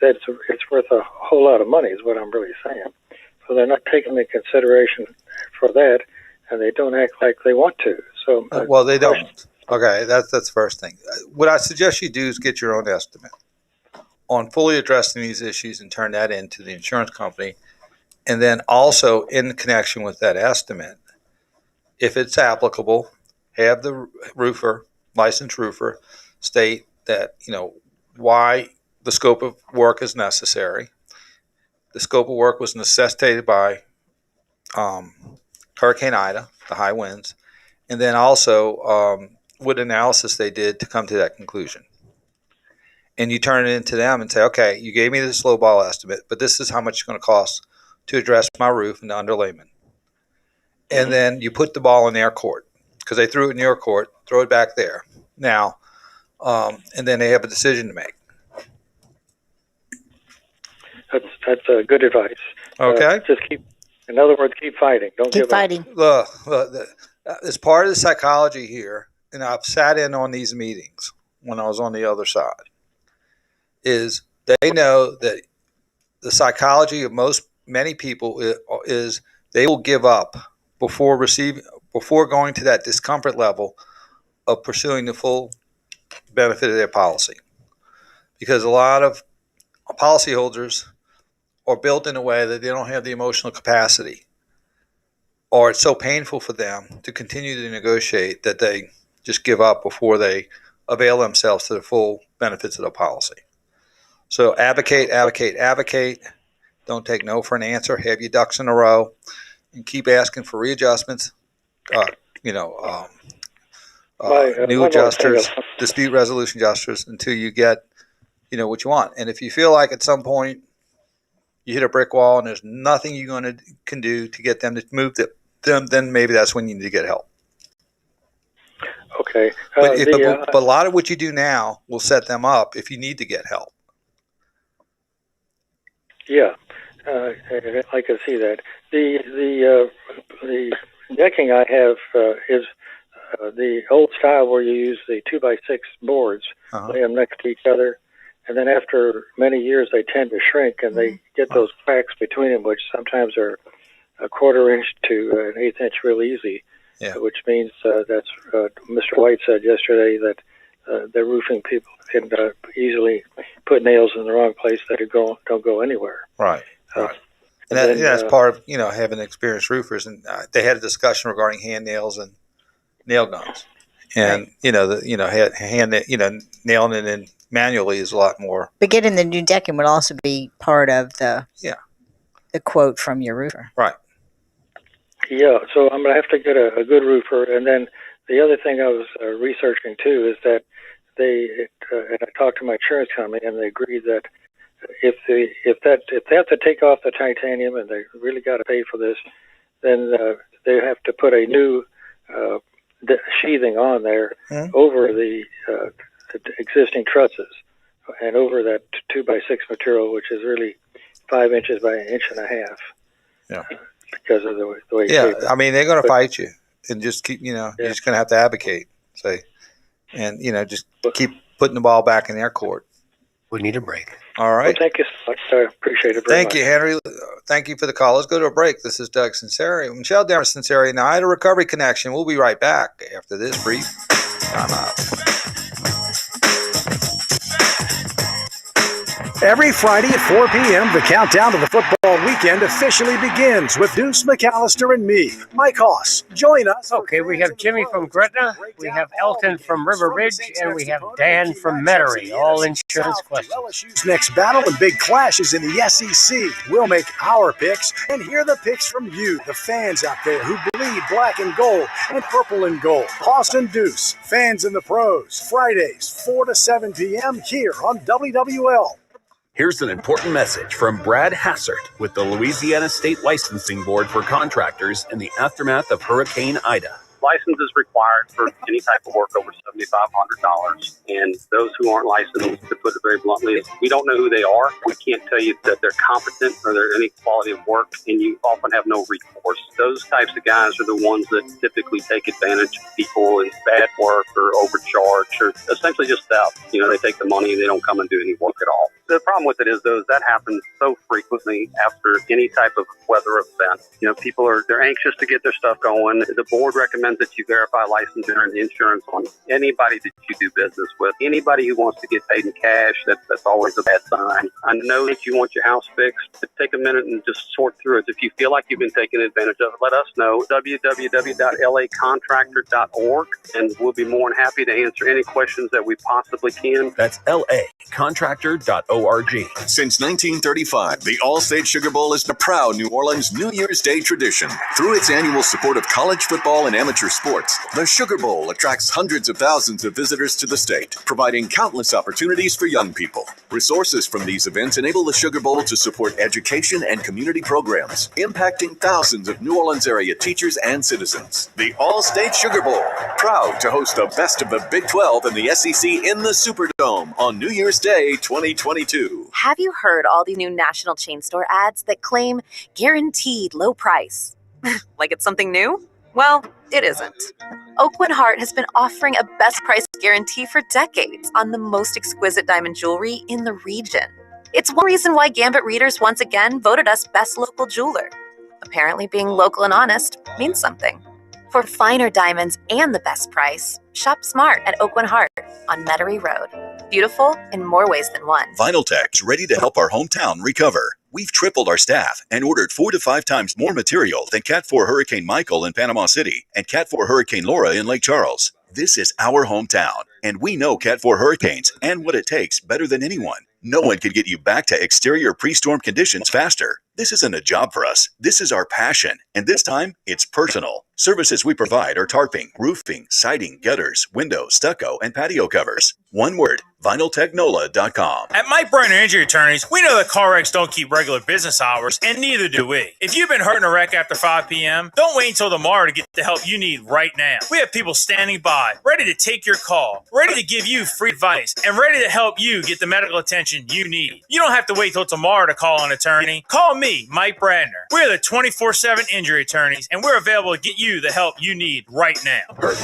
it's worth a whole lot of money is what I'm really saying. So they're not taking into consideration for that, and they don't act like they want to. So well, they don't. Okay, that's the first thing. What I suggest you do is get your own estimate on fully addressing these issues and turn that into the insurance company. And then also in connection with that estimate, if it's applicable, have the licensed roofer, state that, why the scope of work is necessary. The scope of work was necessitated by Hurricane Ida, the high winds, and then also what analysis they did to come to that conclusion. And you turn it into them and say, okay, you gave me this low ball estimate, but this is how much it's going to cost to address my roof and the underlayment. And then you put the ball in their court because they threw it in your court, throw it back there. Now, and then they have a decision to make. That's good advice. Okay. Just in other words, keep fighting. Don't give up. Look, as part of the psychology here, and I've sat in on these meetings when I was on the other side, is they know that the psychology of many people is they will give up before going to that discomfort level of pursuing the full benefit of their policy. Because a lot of policyholders are built in a way that they don't have the emotional capacity, or it's so painful for them to continue to negotiate that they just give up before they avail themselves to the full benefits of the policy. So advocate. Don't take no for an answer. Have your ducks in a row and keep asking for readjustments, new adjusters, dispute resolution adjusters until you get, what you want. And if you feel like at some point you hit a brick wall and there's nothing you can do to get them to move them, then maybe that's when you need to get help. Okay. But a lot of what you do now will set them up if you need to get help. Yeah, I can see that. The decking I have is the old style where you use the 2x6 boards, lay them next to each other, and then after many years they tend to shrink and they get those cracks between them, which sometimes are a quarter inch to an eighth inch real easy, which means that's Mr. White said yesterday that the roofing people can easily put nails in the wrong place that don't go anywhere. Right. And that's part of having experienced roofers, and they had a discussion regarding hand nails and nail guns, and nailing it in manually is a lot more. But getting the new decking would also be part of the quote from your roofer. Right. Yeah, so I'm going to have to get a good roofer. And then the other thing I was researching too is that and I talked to my insurance company, and they agreed that if they have to take off the titanium and they really got to pay for this, then they have to put a new sheathing on there over the existing trusses and over that 2x6 material, which is really 5 inches by 1.5 inches. Yeah. Because of the way. Yeah, I mean they're going to fight you, and just keep. You're just going to have to advocate, and just keep putting the ball back in their court. We need a break. All right. Well, thank you so much. I appreciate it very much. Thank you, Henry. Thank you for the call. Let's go to a break. This is Doug Sunseri, Michelle Demers Sunseri, and the Ida Recovery Connection. We'll be right back after this brief time out. Every Friday at 4 p.m., the countdown to the football weekend officially begins with Deuce McAllister and me, Mike Hoss. Join us. Okay, we have Jimmy from Gretna, we have Elton from River Ridge, and we have Dan from Metairie, all insurance questions. LSU's next battle and big clashes in the SEC. We'll make our picks and hear the picks from you, the fans out there who bleed black and gold and purple and gold. Hoss and Deuce, fans and the pros. Fridays, 4 to 7 p.m. here on WWL. Here's an important message from Brad Hassert with the Louisiana State Licensing Board for Contractors in the aftermath of Hurricane Ida. License is required for any type of work over $7,500. And those who aren't licensed, to put it very bluntly, we don't know who they are. We can't tell you that they're competent or they're any quality of work, and you often have no recourse. Those types of guys are the ones that typically take advantage of people in bad work or overcharge or essentially just theft. They take the money and they don't come and do any work at all. The problem with it is, though, that happens so frequently after any type of weather event. People they're anxious to get their stuff going. The board recommends that you verify licensure and insurance on anybody that you do business with. Anybody who wants to get paid in cash, that's always a bad sign. I know that you want your house fixed, but take a minute and just sort through it. If you feel like you've been taken advantage of, let us know. www.lacontractor.org, and we'll be more than happy to answer any questions that we possibly can. That's lacontractor.org. Since 1935, the All-State Sugar Bowl is a proud New Orleans New Year's Day tradition. Through its annual support of college football and amateur sports, the Sugar Bowl attracts hundreds of thousands of visitors to the state, providing countless opportunities for young people. Resources from these events enable the Sugar Bowl to support education and community programs, impacting thousands of New Orleans area teachers and citizens. The All-State Sugar Bowl, proud to host the best of the Big 12 and the SEC in the Superdome on New Year's Day 2022. Have you heard all these new national chain store ads that claim guaranteed low price? Like it's something new? Well, it isn't. Oakwood Heart has been offering a best price guarantee for decades on the most exquisite diamond jewelry in the region. It's one reason why Gambit readers once again voted us best local jeweler. Apparently being local and honest means something. For finer diamonds and the best price, shop smart at Oakwood Heart on Metairie Road. Beautiful in more ways than one. Vinyltech is ready to help our hometown recover. We've tripled our staff and ordered 4 to 5 times more material than Cat 4 Hurricane Michael in Panama City and Cat 4 Hurricane Laura in Lake Charles. This is our hometown, and we know Cat 4 hurricanes and what it takes better than anyone. No one can get you back to exterior pre-storm conditions faster. This isn't a job for us. This is our passion, and this time, it's personal. Services we provide are tarping, roofing, siding, gutters, windows, stucco, and patio covers. One word, vinyltechnola.com. At Mike Brenner Injury Attorneys, we know that car wrecks don't keep regular business hours, and neither do we. If you've been hurt in a wreck after 5 p.m., don't wait until tomorrow to get the help you need right now. We have people standing by, ready to take your call, ready to give you free advice, and ready to help you get the medical attention you need. You don't have to wait till tomorrow to call an attorney. Call me me, Mike Bradner. We're the 24/7 injury attorneys, and we're available to get you the help you need right now. Correct.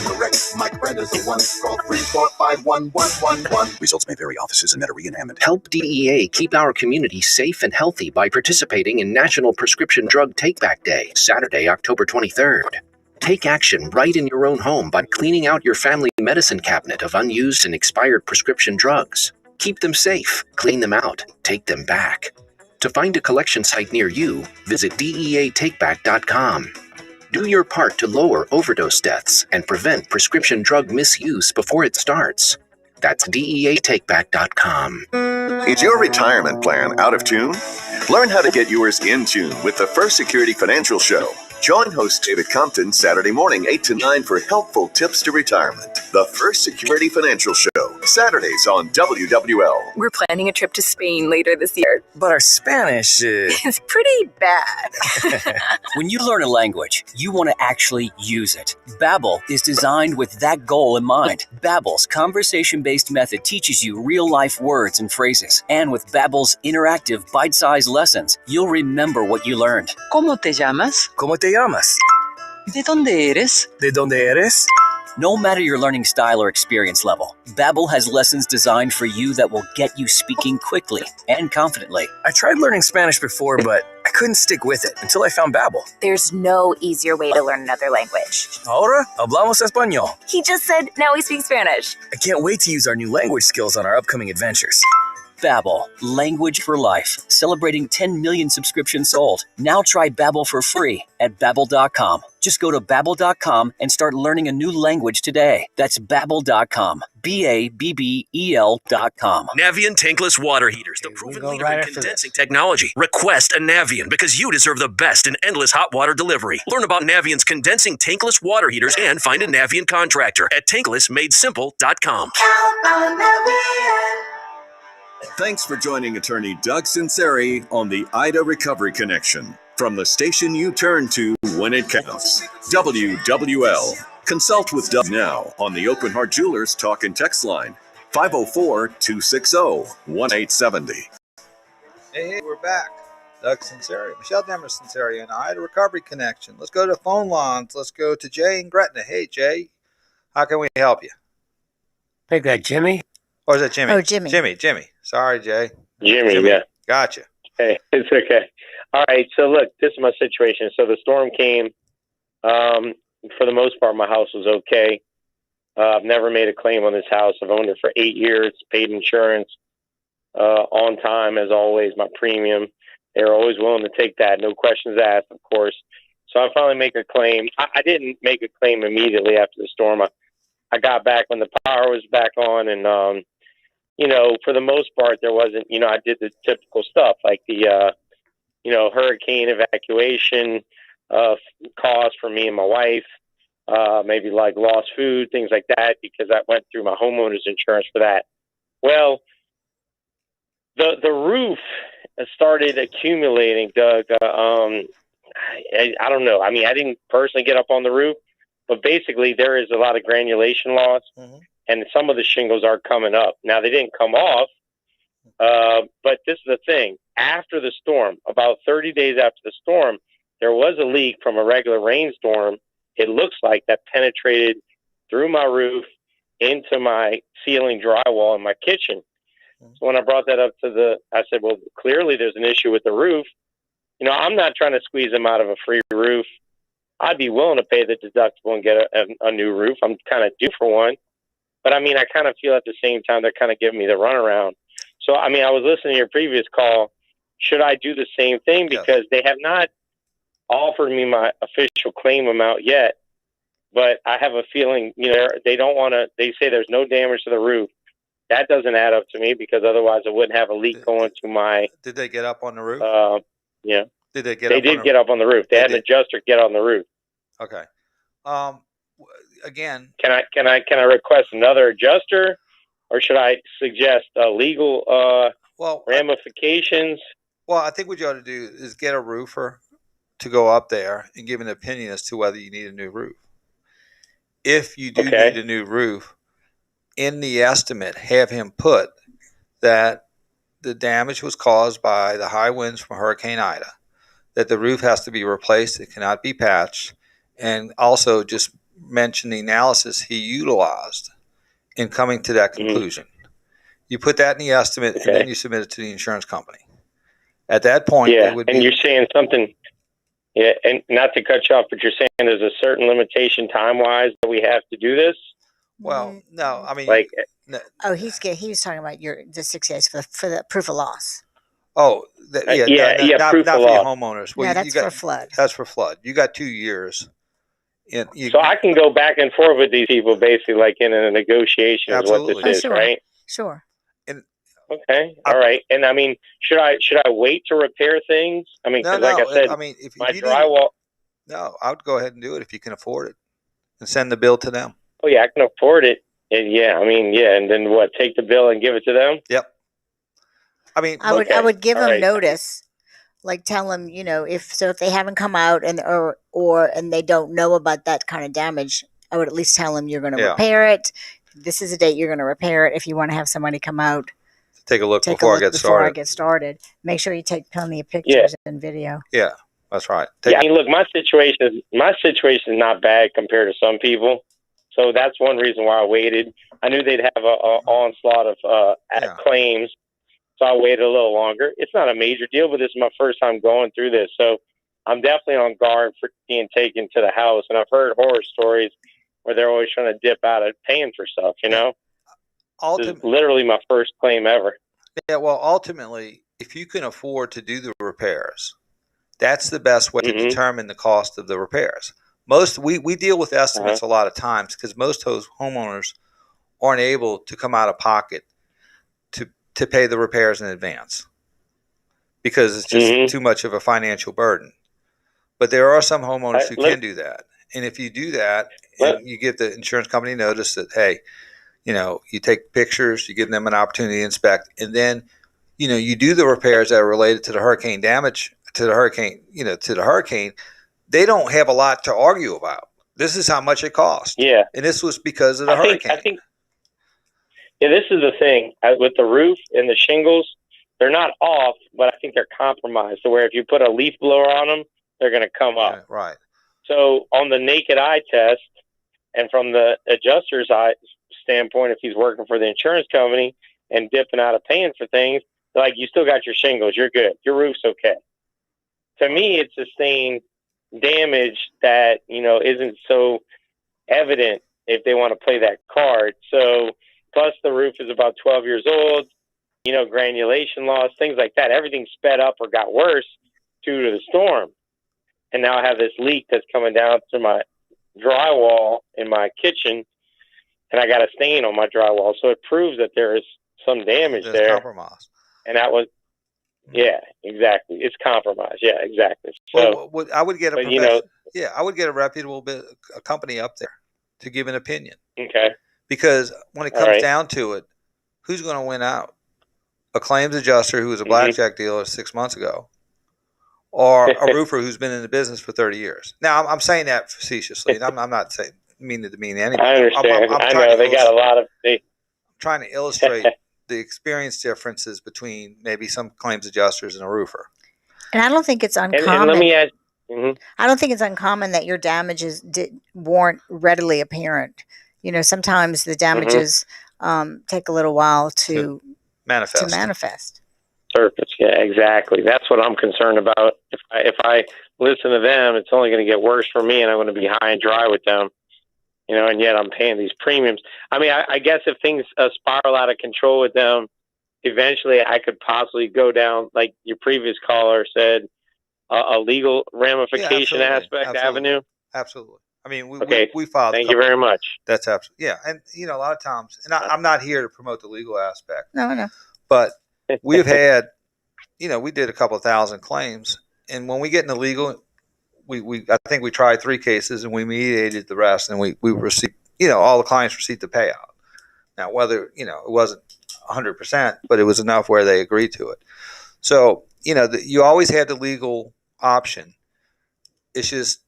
Mike Bradner's the one. Call 345-1111. Results may vary. Offices in Metairie and Hammond. Help DEA keep our community safe and healthy by participating in National Prescription Drug Take-Back Day, Saturday, October 23rd. Take action right in your own home by cleaning out your family medicine cabinet of unused and expired prescription drugs. Keep them safe, clean them out, take them back. To find a collection site near you, visit DEATakeback.com. Do your part to lower overdose deaths and prevent prescription drug misuse before it starts. That's DEATakeback.com. Is your retirement plan out of tune? Learn how to get yours in tune with the First Security Financial Show. Join host David Compton Saturday morning 8 to 9 for helpful tips to retirement. The First Security Financial Show, Saturdays on WWL. We're planning a trip to Spain later this year. But our Spanish is pretty bad. When you learn a language, you want to actually use it. Babbel is designed with that goal in mind. Babbel's conversation-based method teaches you real-life words and phrases. And with Babbel's interactive, bite-sized lessons, you'll remember what you learned. ¿Cómo te llamas? ¿Cómo te llamas? ¿De dónde eres? ¿De dónde eres? No matter your learning style or experience level, Babbel has lessons designed for you that will get you speaking quickly and confidently. I tried learning Spanish before, but I couldn't stick with it until I found Babbel. There's no easier way to learn another language. Ahora hablamos español. He just said, now we speak Spanish. I can't wait to use our new language skills on our upcoming adventures. Babbel, language for life, celebrating 10 million subscriptions sold. Now try Babbel for free at Babbel.com. Just go to Babbel.com and start learning a new language today. That's Babbel.com. Babbel.com. Navien tankless water heaters, the proven leader in condensing technology. Request a Navien because you deserve the best in endless hot water delivery. Learn about Navien's condensing tankless water heaters and find a Navien contractor at tanklessmadesimple.com. Count on Navien. Thanks for joining attorney Doug Sunseri on the Ida Recovery Connection. From the station you turn to when it counts. WWL. Consult with Doug now on the Open Heart Jewelers talk and text line. 504-260-1870. Hey, we're back. Doug Sunseri, Michelle Demers Sunseri, and Ida Recovery Connection. Let's go to phone lines. Let's go to Jay in Gretna. Hey, Jay. How can we help you? Hey, that Jimmy? Or is that Jimmy? Oh, Jimmy. Jimmy. Sorry, Jay. Jimmy, yeah. Gotcha. Hey, it's okay. All right, so look, this is my situation. So the storm came. For the most part, my house was okay. I've never made a claim on this house. I've owned it for 8 years, paid insurance on time, as always, my premium. They were always willing to take that, no questions asked, of course. So I finally make a claim. I didn't make a claim immediately after the storm. I got back when the power was back on, and for the most part, there wasn't, I did the typical stuff like the, hurricane evacuation costs for me and my wife, maybe like lost food, things like that, because I went through my homeowner's insurance for that. Well, the roof started accumulating, Doug. I don't know. I mean, I didn't personally get up on the roof, but basically there is a lot of granulation loss. Mm-hmm. And some of the shingles are coming up. Now, they didn't come off, but this is the thing. After the storm, about 30 days after the storm, there was a leak from a regular rainstorm, it looks like, that penetrated through my roof into my ceiling drywall in my kitchen. Mm-hmm. So when I brought that up I said, well, clearly there's an issue with the roof. I'm not trying to squeeze them out of a free roof. I'd be willing to pay the deductible and get a new roof. I'm kind of due for one. But, I mean, I kind of feel at the same time they're kind of giving me the runaround. So, I mean, I was listening to your previous call. Should I do the same thing? Because they have not offered me my official claim amount yet. But I have a feeling, they don't want to – they say there's no damage to the roof. That doesn't add up to me because otherwise I wouldn't have a leak going to my – Did they get up on the roof? Yeah. Did they get They up did get up on the roof. They had an adjuster get on the roof. Okay. Again, can I request another adjuster, or should I suggest legal ramifications? Well, I think what you ought to do is get a roofer to go up there and give an opinion as to whether you need a new roof. If you do need a new roof, in the estimate, have him put that the damage was caused by the high winds from Hurricane Ida, that the roof has to be replaced. It cannot be patched. And also just mention the analysis he utilized in coming to that conclusion. You put that in the estimate, and then you submit it to the insurance company. At that point, Yeah, it would and be, you're saying something. Yeah, and not to cut you off, but you're saying there's a certain limitation time-wise that we have to do this. well, no, I mean, Like, Oh, he was talking about the 60 days for the proof of loss. oh, not proof for of your loss. homeowners. No, you that's got, for flood. That's for flood. You got 2 years. So I can go back and forth with these people, basically, like in a negotiation, is what this is, sure. right? Sure. Okay, all right. And I mean, should I wait to repair things? I mean, because like I said, I mean, if my you drywall. No, I would go ahead and do it if you can afford it, and send the bill to them. Oh yeah, I can afford it. And yeah, I mean, yeah, and then what? Take the bill and give it to them. Yep. I mean, I would give them notice, like tell them, if they haven't come out and and they don't know about that kind of damage, I would at least tell them you're going to repair it. This is the date you're going to repair it. If you want to have somebody come out, take a look before I get started. Make sure you take plenty of pictures and video. Yeah, that's right. I mean, look, my situation is not bad compared to some people, so that's one reason why I waited. I knew they'd have a onslaught of claims, so I waited a little longer. It's not a major deal, but this is my first time going through this, so I'm definitely on guard for being taken to the house. And I've heard horror stories where they're always trying to dip out of paying for stuff. This is literally my first claim ever. Yeah, well, ultimately, if you can afford to do the repairs, that's the best way to determine the cost of the repairs. We deal with estimates a lot of times because most homeowners aren't able to come out of pocket to pay the repairs in advance because it's just too much of a financial burden. But there are some homeowners who can do that. And if you do that and you give the insurance company notice that, hey, you take pictures, you give them an opportunity to inspect, and then, you do the repairs that are related to the hurricane damage, to the hurricane, they don't have a lot to argue about. This is how much it cost. Yeah. And this was because of the hurricane. This is the thing. With the roof and the shingles, they're not off, but I think they're compromised. So where if you put a leaf blower on them, they're going to come up. Yeah, right. So on the naked eye test, and from the adjuster's eye standpoint, if he's working for the insurance company and dipping out of paying for things, like, you still got your shingles, you're good, your roof's okay. To me, it's sustained damage that isn't so evident if they want to play that card. So plus the roof is about 12 years old, granulation loss, things like that. Everything sped up or got worse due to the storm. And now I have this leak that's coming down through my drywall in my kitchen, and I got a stain on my drywall. So it proves that there is some damage there. Compromise. And that was, yeah, exactly. It's compromised. Yeah, exactly. So well, I would get I would get a reputable company up there to give an opinion. Okay. Because when it comes down to it, who's going to win out? A claims adjuster who was a blackjack dealer 6 months ago, or a roofer who's been in the business for 30 years. Now, I'm saying that facetiously. And I'm not saying meaning to mean anything. I understand. I know they got a lot of. I'm trying to illustrate the experience differences between maybe some claims adjusters and a roofer. And I don't think it's uncommon. And let me ask. I don't think it's uncommon that your damages weren't readily apparent. Sometimes the damages take a little while to manifest. Surface, yeah, exactly. That's what I'm concerned about. If I listen to them, it's only going to get worse for me, and I'm going to be high and dry with them. And yet I'm paying these premiums. I mean, I guess if things spiral out of control with them, eventually I could possibly go down, like your previous caller said, a legal ramification avenue. Absolutely. I mean, we filed. Thank you very much. That's absolutely, yeah. And a lot of times, and I'm not here to promote the legal aspect. No. But we've had, we did a couple of thousand claims, and when we get into legal, I think we tried 3 cases and we mediated the rest, and we received, all the clients received the payout. Now, whether, it wasn't 100%, but it was enough where they agreed to it. So, you always had the legal option. It's just,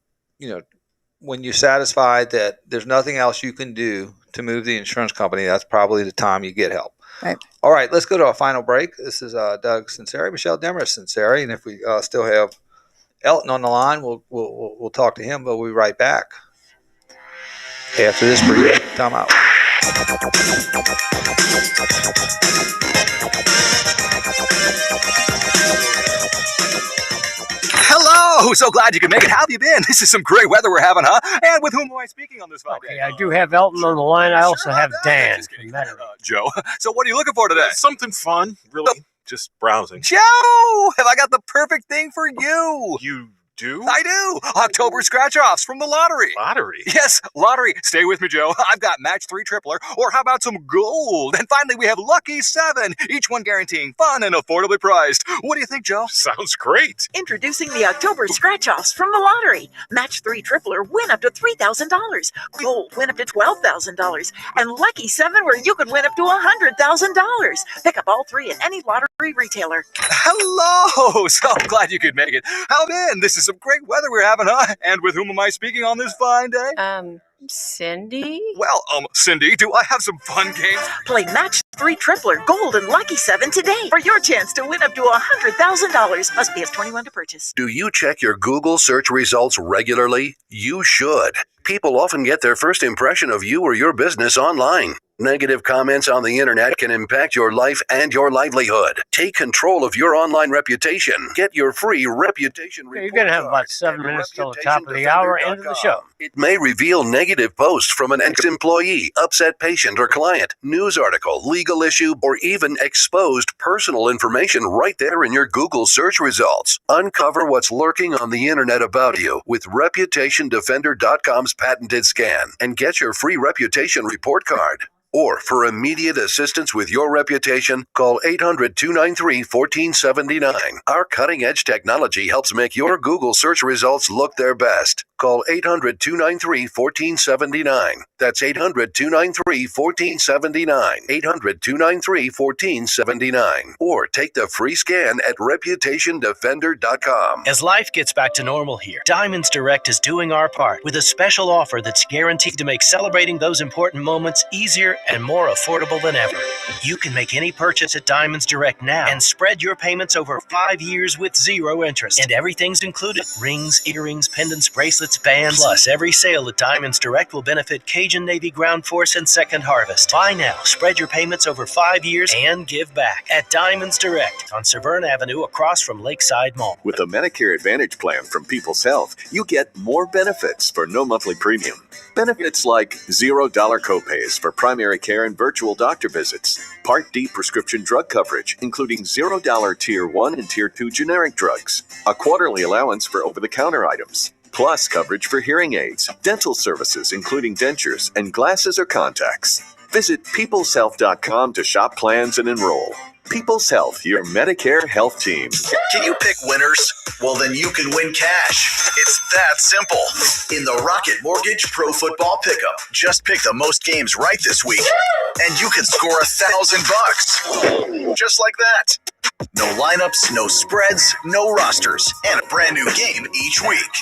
when you're satisfied that there's nothing else you can do to move the insurance company, that's probably the time you get help. Right. All right, let's go to our final break. This is Doug Sunseri, Michelle Demarest Sunseri, and if we still have Elton on the line. We'll talk to him, but we'll be right back after this brief timeout. Hello! So glad you could make it. How have you been? This is some great weather we're having, huh? And with whom am I speaking on this phone? Okay, I do have Elton on the line. I also have Dan. Joe. So what are you looking for today? Something fun, really. Just browsing. Joe! Have I got the perfect thing for you? You do? I do! October scratch-offs from the lottery. Lottery? Yes, lottery. Stay with me, Joe. I've got Match 3 Tripler, or how about some gold? And finally, we have Lucky 7, each one guaranteeing fun and affordably priced. What do you think, Joe? Sounds great. Introducing the October scratch-offs from the lottery. Match 3 Tripler, win up to $3,000. Gold, win up to $12,000. And Lucky 7, where you could win up to $100,000. Pick up all three at any lottery retailer. Hello! So glad you could make it. How been? This is some great weather we're having, huh? And with whom am I speaking on this fine day? Cindy? Well, Cindy, do I have some fun games? Play Match 3 Tripler, Gold, and Lucky 7 today for your chance to win up to $100,000. Must be 21 to purchase. Do you check your Google search results regularly? You should. People often get their first impression of you or your business online. Negative comments on the internet can impact your life and your livelihood. Take control of your online reputation. Get your free reputation report. You're going to have about 7 minutes till the top of the hour, end of the show. It may reveal negative posts from an ex-employee, upset patient or client, news article, legal issue, or even exposed personal information right there in your Google search results. Uncover what's lurking on the internet about you with ReputationDefender.com's patented scan and get your free reputation report card. Or for immediate assistance with your reputation, call 800-293-1479. Our cutting-edge technology helps make your Google search results look their best. Call 800-293-1479. That's 800-293-1479. 800-293-1479. Or take the free scan at ReputationDefender.com. As life gets back to normal here, Diamonds Direct is doing our part with a special offer that's guaranteed to make celebrating those important moments easier and more affordable than ever. You can make any purchase at Diamonds Direct now and spread your payments over 5 years with zero interest. And everything's included. Rings, earrings, pendants, bracelets, bands. Plus, every sale at Diamonds Direct will benefit Cajun Navy Ground Force and Second Harvest. Buy now, spread your payments over 5 years, and give back at Diamonds Direct on Severn Avenue across from Lakeside Mall. With the Medicare Advantage plan from People's Health, you get more benefits for no monthly premium. Benefits like $0 copays for primary care and virtual doctor visits, Part D prescription drug coverage, including $0 Tier 1 and Tier 2 generic drugs, a quarterly allowance for over-the-counter items, plus coverage for hearing aids, dental services, including dentures, and glasses or contacts. Visit peopleshealth.com to shop plans and enroll. People's Health, your Medicare health team. Can you pick winners? Well, then you can win cash. It's that simple. In the Rocket Mortgage Pro Football Pickup, just pick the most games right this week, and you can score $1,000. Just like that. No lineups, no spreads, no rosters, and a brand new game each week.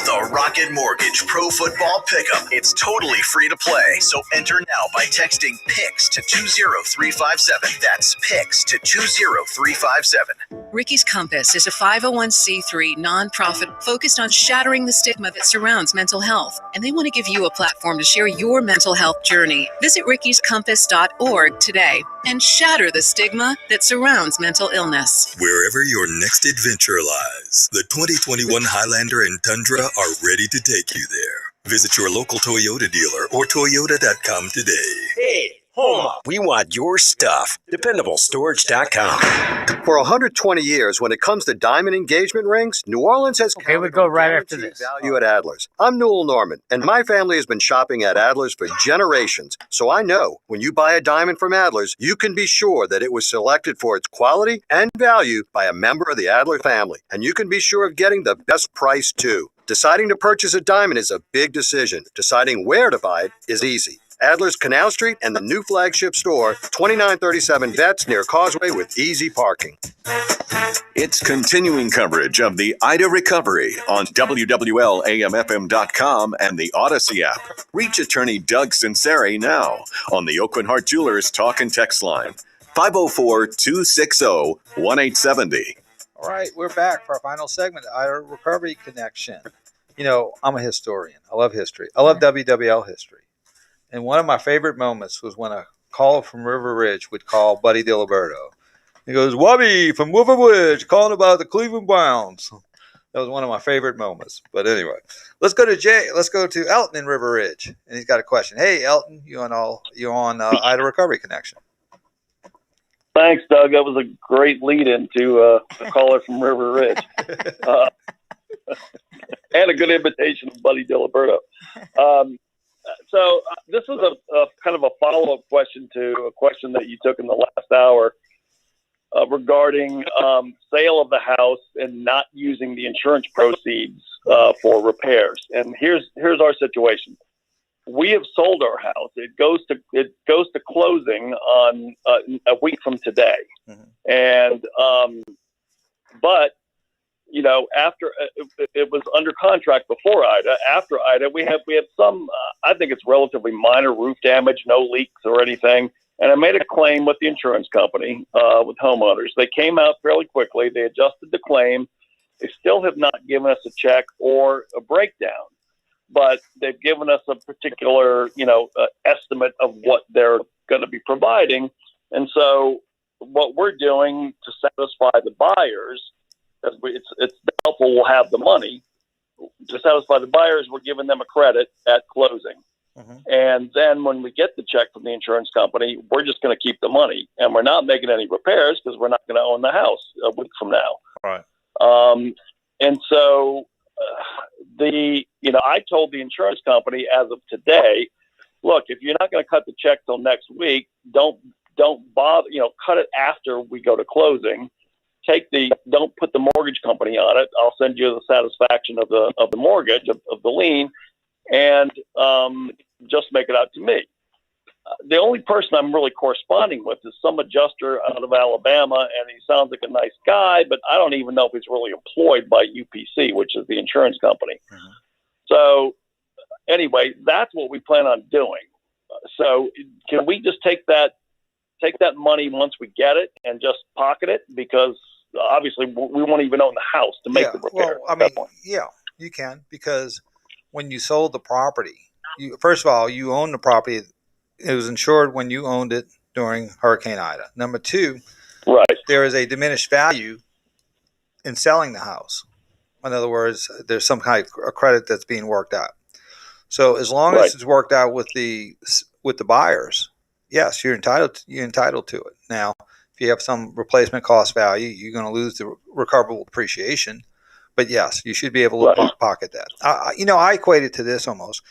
The Rocket Mortgage Pro Football Pickup. It's totally free to play, so enter now by texting PICS to 20357. That's PICS to 20357. Ricky's Compass is a 501c3 nonprofit focused on shattering the stigma that surrounds mental health, and they want to give you a platform to share your mental health journey. Visit rickyscompass.org today and shatter the stigma that surrounds mental illness. Wherever your next adventure lies, the 2021 Highlander and Tundra are ready to take you there. Visit your local Toyota dealer or Toyota.com today. Hey, Homa, we want your stuff. DependableStorage.com. For 120 years, when it comes to diamond engagement rings, New Orleans has we go right after this. Value at Adler's. I'm Newell Norman, and my family has been shopping at Adler's for generations. So I know when you buy a diamond from Adler's, you can be sure that it was selected for its quality and value by a member of the Adler family. And you can be sure of getting the best price, too. Deciding to purchase a diamond is a big decision. Deciding where to buy it is easy. Adler's Canal Street and the new flagship store, 2937 Vets near Causeway with easy parking. It's continuing coverage of the Ida recovery on WWL-AMFM.com and the Odyssey app. Reach attorney Doug Sunseri now on the Oakland Heart Jewelers talk and text line, 504-260-1870. All right, we're back for our final segment, Ida Recovery Connection. You know, I'm a historian. I love history. I love WWL history. And one of my favorite moments was when a caller from River Ridge would call Buddy Diliberto. He goes, Wubby from River Ridge, calling about the Cleveland Browns. That was one of my favorite moments. But anyway, let's go to Jay. Let's go to Elton in River Ridge, and he's got a question. Hey, Elton, you on Ida Recovery Connection? Thanks, Doug. That was a great lead-in to a caller from River Ridge, and a good invitation of Buddy Diliberto. So this is a kind of a follow-up question to a question that you took in the last hour regarding sale of the house and not using the insurance proceeds for repairs. And here's our situation. We have sold our house. It goes to closing on a week from today. Mm-hmm. And but you know, after it was under contract before Ida. After Ida, we have some. I think it's relatively minor roof damage, no leaks or anything. And I made a claim with the insurance company, with homeowners. They came out fairly quickly. They adjusted the claim. They still have not given us a check or a breakdown, but they've given us a particular, estimate of what they're going to be providing. And so what we're doing to satisfy the buyers, it's doubtful we'll have the money. To satisfy the buyers, we're giving them a credit at closing. Mm-hmm. And then when we get the check from the insurance company, we're just going to keep the money. And we're not making any repairs because we're not going to own the house a week from now. Right. And so I told the insurance company as of today, look, if you're not going to cut the check till next week, don't bother, cut it after we go to closing. Don't put the mortgage company on it. I'll send you the satisfaction of the mortgage, of the lien, and just make it out to me. The only person I'm really corresponding with is some adjuster out of Alabama, and he sounds like a nice guy, but I don't even know if he's really employed by UPC, which is the insurance company. Mm-hmm. So anyway, that's what we plan on doing. So can we just take that money once we get it and just pocket it? Because obviously we won't even own the house to make the repair. Well, yeah, you can, because when you sold the property, first of all, you own the property. It was insured when you owned it during Hurricane Ida. Number two, right, there is a diminished value in selling the house. In other words, there's some kind of credit that's being worked out. So as long as it's worked out with the buyers, yes, you're entitled to it. Now, if you have some replacement cost value, you're going to lose the recoverable depreciation. But yes, you should be able to pocket that. I equate it to this almost.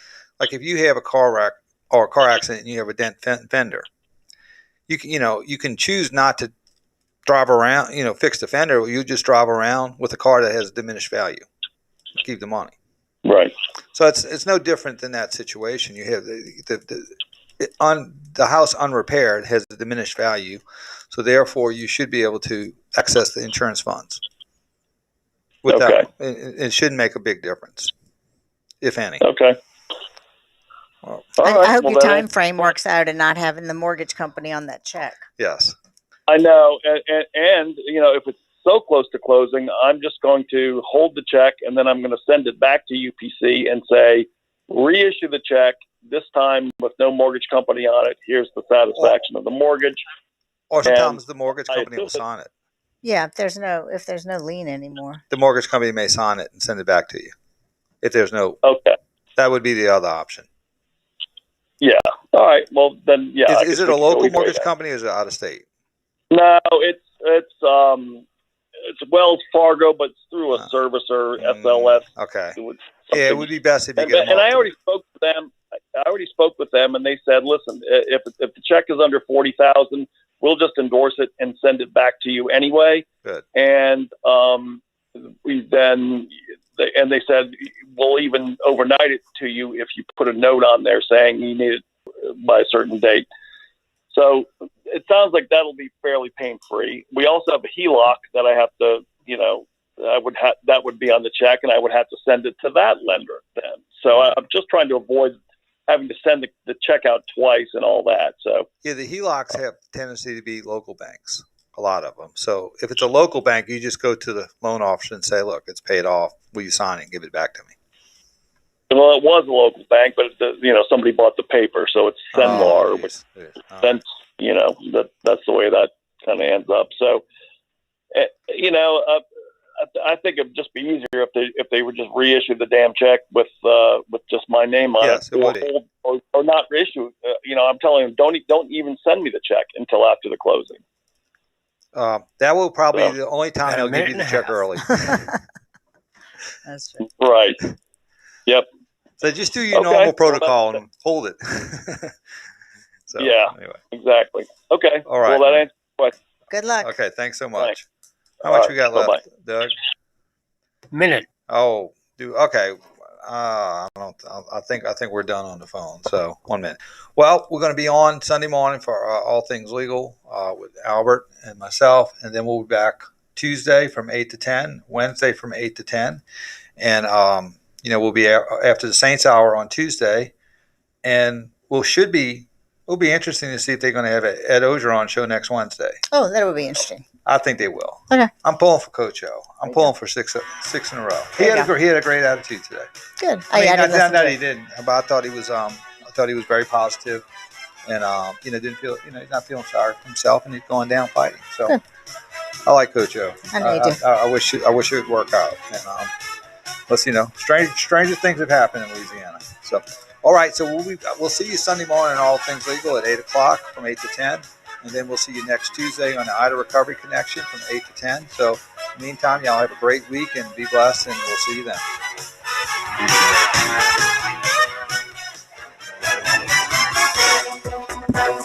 Like if you have a car wreck or a car accident and you have a dent fender, you can choose not to drive around, fix the fender. You just drive around with a car that has diminished value. Keep the money. Right. So it's no different than that situation. You have the house unrepaired has a diminished value, so therefore you should be able to access the insurance funds. It shouldn't make a big difference, if any. Okay. Well, I hope your time frame works out and not having the mortgage company on that check. Yes. I know. And if it's so close to closing, I'm just going to hold the check and then I'm going to send it back to UPC and say, reissue the check, this time with no mortgage company on it. Here's the satisfaction of the mortgage. Or sometimes the mortgage company will sign it. Yeah, if there's no lien anymore. The mortgage company may sign it and send it back to you. If there's no, that would be the other option. Yeah. All right. Well, then, yeah. Is it a local mortgage company or is it out of state? No, it's Wells Fargo, but it's through a servicer, SLS. Okay. It would be best if you get them. And I already spoke to them. I already spoke with them, and they said, "Listen, if the check is under $40,000, we'll just endorse it and send it back to you anyway." Good. And they said we'll even overnight it to you if you put a note on there saying you need it by a certain date. So it sounds like that'll be fairly pain-free. We also have a HELOC that I have to, that would be on the check, and I would have to send it to that lender then. So I'm just trying to avoid having to send the check out twice and all that. So yeah, the HELOCs have tendency to be local banks. a lot of them. So if it's a local bank, you just go to the loan officer and say, look, it's paid off. Will you sign it and give it back to me? Well, it was a local bank, but somebody bought the paper, so it's Cenlar. That's that's the way that kind of ends up. So, I think it'd just be easier if they would just reissue the damn check with just my name on it, or not reissue. I'm telling them don't even send me the check until after the closing. That will probably be the only time they'll give you the check early. That's true. Right. Yep. So just do your normal protocol and hold it. Anyway. Exactly. Okay. All right. Well, that answers the question. Good luck. Okay. Thanks so much. Thanks. How much we got left, Doug? Minute. Oh, okay. I think we're done on the phone. So 1 minute. Well, we're going to be on Sunday morning for All Things Legal with Albert and myself, and then we'll be back Tuesday from 8 to 10, Wednesday from 8 to 10, and we'll be after the Saints Hour on Tuesday, and it'll be interesting to see if they're going to have an Ed Ogeron show next Wednesday. Oh, that would be interesting. I think they will. Okay. I'm pulling for Coach O. I'm pulling for six in a row. He had a great attitude today. Good. I mean, not that he didn't, but I thought he was very positive, and didn't feel he's not feeling sorry for himself, and he's going down fighting. So good. I like Coach O. I know you do. I wish it would work out. And let's stranger things have happened in Louisiana. So all right, so we'll see you Sunday morning on All Things Legal at 8 o'clock from 8 to 10. And then we'll see you next Tuesday on the Ida Recovery Connection from 8 to 10. So in the meantime, y'all have a great week and be blessed, and we'll see you then.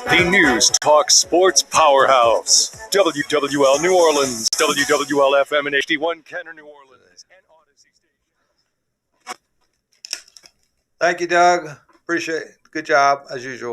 The News Talk Sports Powerhouse. WWL New Orleans, WWL FM and HD1 Kenner New Orleans, and Odyssey Station. Thank you, Doug. Appreciate it. Good job, as usual.